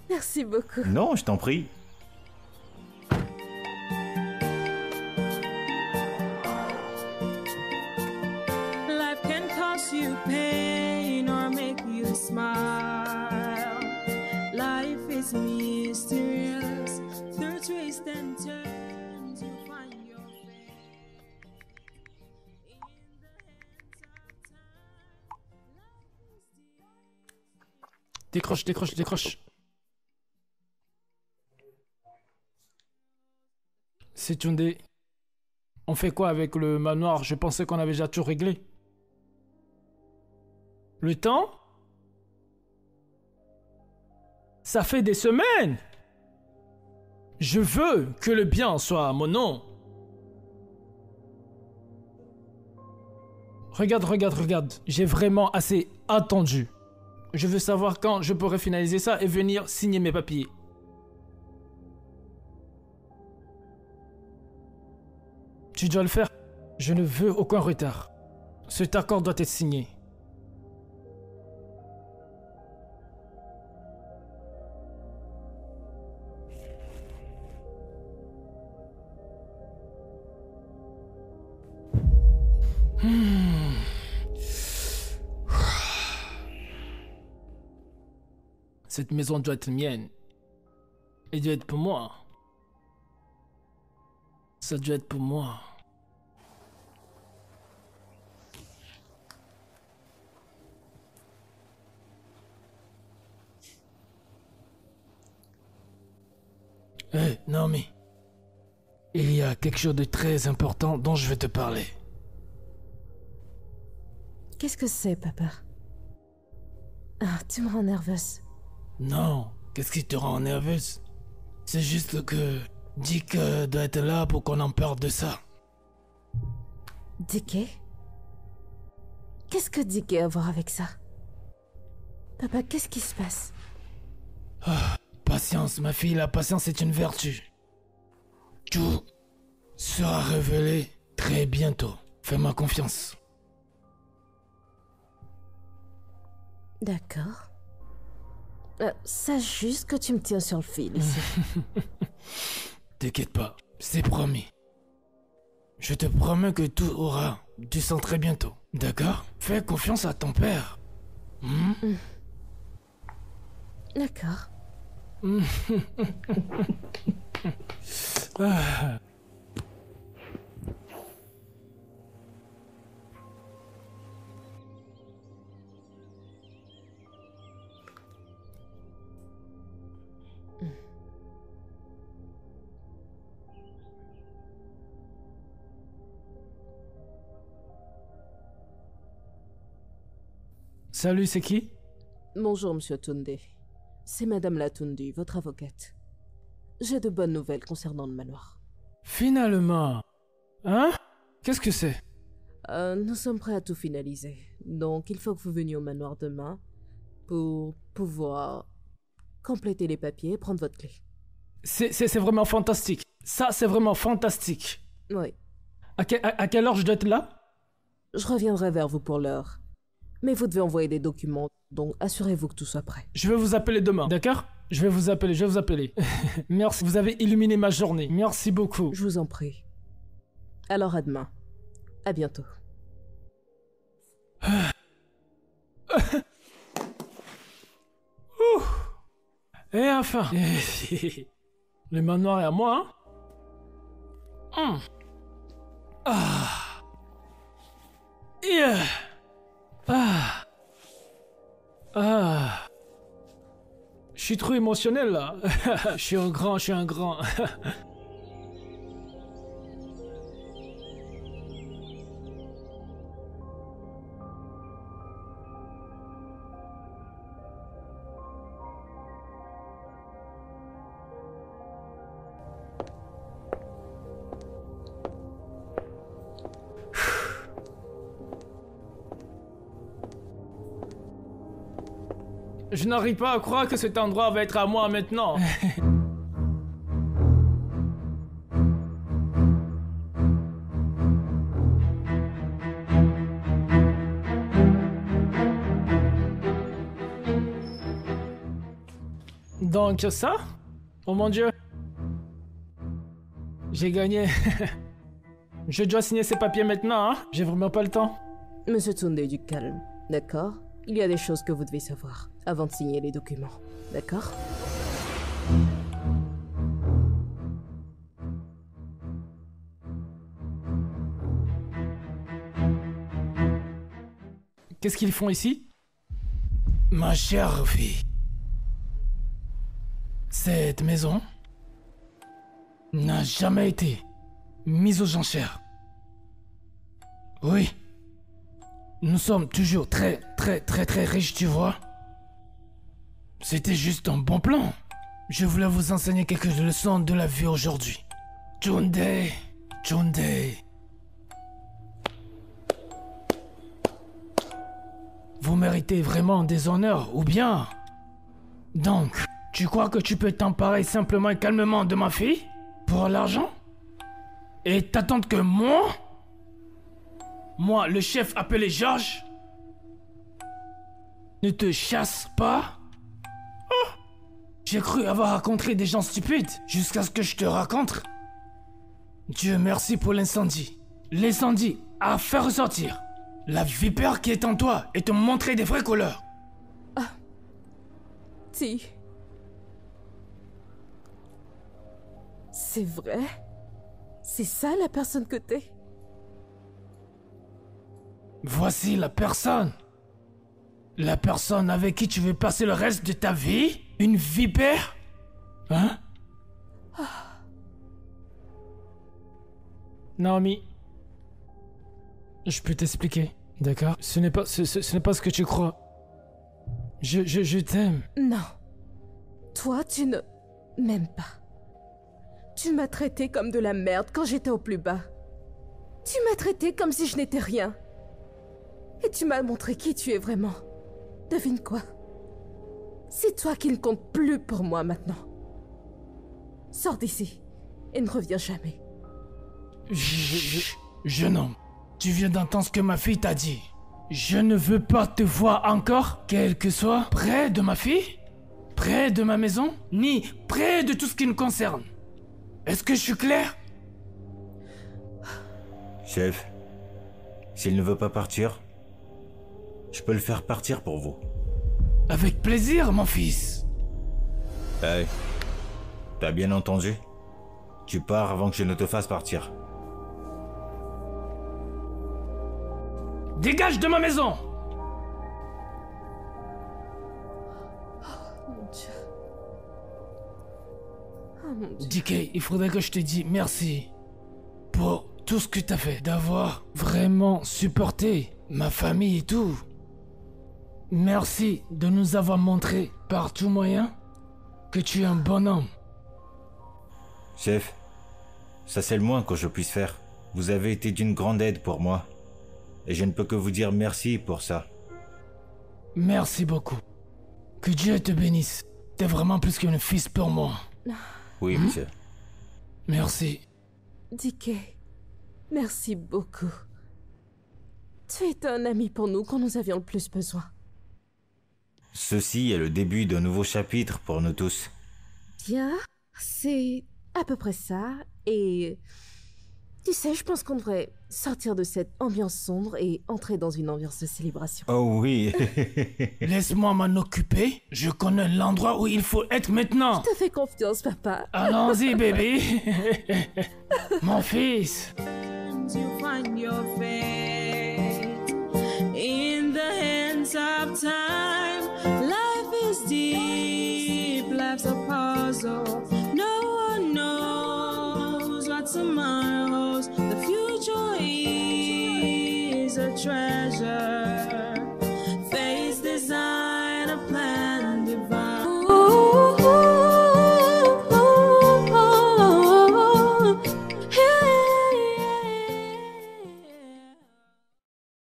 Merci beaucoup. Non, je t'en prie. mysterious. Through twists and turns, you find your fate. In the Décroche, décroche, décroche. C'est Tunde. On fait quoi avec le manoir? Je pensais qu'on avait déjà tout réglé. Le temps? Ça fait des semaines! Je veux que le bien soit à mon nom. Regarde, regarde, regarde. J'ai vraiment assez attendu. Je veux savoir quand je pourrai finaliser ça et venir signer mes papiers. Tu dois le faire. Je ne veux aucun retard. Cet accord doit être signé. Cette maison doit être mienne. Elle doit être pour moi. Ça doit être pour moi. Hé, Naomi. Il y a quelque chose de très important dont je vais te parler. Qu'est-ce que c'est, papa? Ah, tu me rends nerveuse. Non, qu'est-ce qui te rend nerveuse? C'est juste que Dick doit être là pour qu'on en parle de ça. Dick? Qu'est-ce que Dick a à voir avec ça? Papa, qu'est-ce qui se passe? Patience, ma fille, la patience est une vertu. Tout sera révélé très bientôt. Fais-moi confiance. D'accord. Sache juste que tu me tiens sur le fil ici. T'inquiète pas, c'est promis. Je te promets que tout aura du sens très bientôt. D'accord? Fais confiance à ton père. D'accord. Ah. Salut, c'est qui? Bonjour, monsieur Tunde. C'est Madame Latundu, votre avocate. J'ai de bonnes nouvelles concernant le manoir. Finalement. Hein? Qu'est-ce que c'est? Nous sommes prêts à tout finaliser. Donc, il faut que vous veniez au manoir demain pour pouvoir compléter les papiers et prendre votre clé. C'est vraiment fantastique. Ça, c'est vraiment fantastique. Oui. À quelle heure je dois être là? Je reviendrai vers vous pour l'heure. Mais vous devez envoyer des documents, donc assurez-vous que tout soit prêt. Je vais vous appeler demain, d'accord? Je vais vous appeler. Merci, vous avez illuminé ma journée. Merci beaucoup. Je vous en prie. Alors à demain. À bientôt. Et enfin, le manoir est à moi, hein? Ah. Yeah. Ah. Ah. Je suis trop émotionnel là. Je suis un grand. Je n'arrive pas à croire que cet endroit va être à moi maintenant. Donc ça? Oh mon Dieu. J'ai gagné. Je dois signer ces papiers maintenant, hein? J'ai vraiment pas le temps. Monsieur Tunde, du calme, d'accord? Il y a des choses que vous devez savoir avant de signer les documents, d'accord? Qu'est-ce qu'ils font ici? Ma chère fille, cette maison n'a jamais été mise aux enchères. Oui, nous sommes toujours très riches, tu vois. C'était juste un bon plan. Je voulais vous enseigner quelques leçons de la vie aujourd'hui. Tunde. Vous méritez vraiment des honneurs, ou bien... Donc, tu crois que tu peux t'emparer simplement et calmement de ma fille? Pour l'argent? Et t'attendre que moi, le chef appelé Georges, ne te chasse pas? Oh, j'ai cru avoir rencontré des gens stupides jusqu'à ce que je te raconte. Dieu merci pour l'incendie. L'incendie a fait ressortir la vipère qui est en toi et te montrer des vraies couleurs. Ah. Si. C'est vrai? C'est ça la personne que t'es? Voici la personne. La personne avec qui tu veux passer le reste de ta vie? Une vipère? Hein? Naomi, je peux t'expliquer, d'accord? Ce n'est pas ce que tu crois. Je t'aime. Non. Toi, tu ne m'aimes pas. Tu m'as traité comme de la merde quand j'étais au plus bas. Tu m'as traité comme si je n'étais rien. Et tu m'as montré qui tu es vraiment. Devine quoi? C'est toi qui ne compte plus pour moi maintenant. Sors d'ici et ne reviens jamais. Jeune homme, tu viens d'entendre ce que ma fille t'a dit. Je ne veux pas te voir encore, quel que soit, près de ma fille, près de ma maison, ni près de tout ce qui nous concerne. Est-ce que je suis clair? Chef, s'il ne veut pas partir, je peux le faire partir pour vous. Avec plaisir, mon fils. Hey, t'as bien entendu? Tu pars avant que je ne te fasse partir. Dégage de ma maison! Mon Dieu. Oh mon Dieu. DK, il faudrait que je te dise merci pour tout ce que t'as fait, d'avoir vraiment supporté ma famille et tout. Merci de nous avoir montré par tout moyen que tu es un bon homme. Chef, ça c'est le moins que je puisse faire. Vous avez été d'une grande aide pour moi. Et je ne peux que vous dire merci pour ça. Merci beaucoup. Que Dieu te bénisse. T'es vraiment plus qu'un fils pour moi. Oui, monsieur. Merci. DK, merci beaucoup. Tu es un ami pour nous quand nous avions le plus besoin. Ceci est le début d'un nouveau chapitre pour nous tous. Bien, c'est à peu près ça. Et tu sais, je pense qu'on devrait sortir de cette ambiance sombre et entrer dans une ambiance de célébration. Oh oui. Laisse-moi m'en occuper. Je connais l'endroit où il faut être maintenant. Je te fais confiance, papa. Allons-y, bébé. Mon fils. You find your fate in the hands of time. Life is deep, life's a puzzle. No one knows what tomorrow holds. The future is a treasure.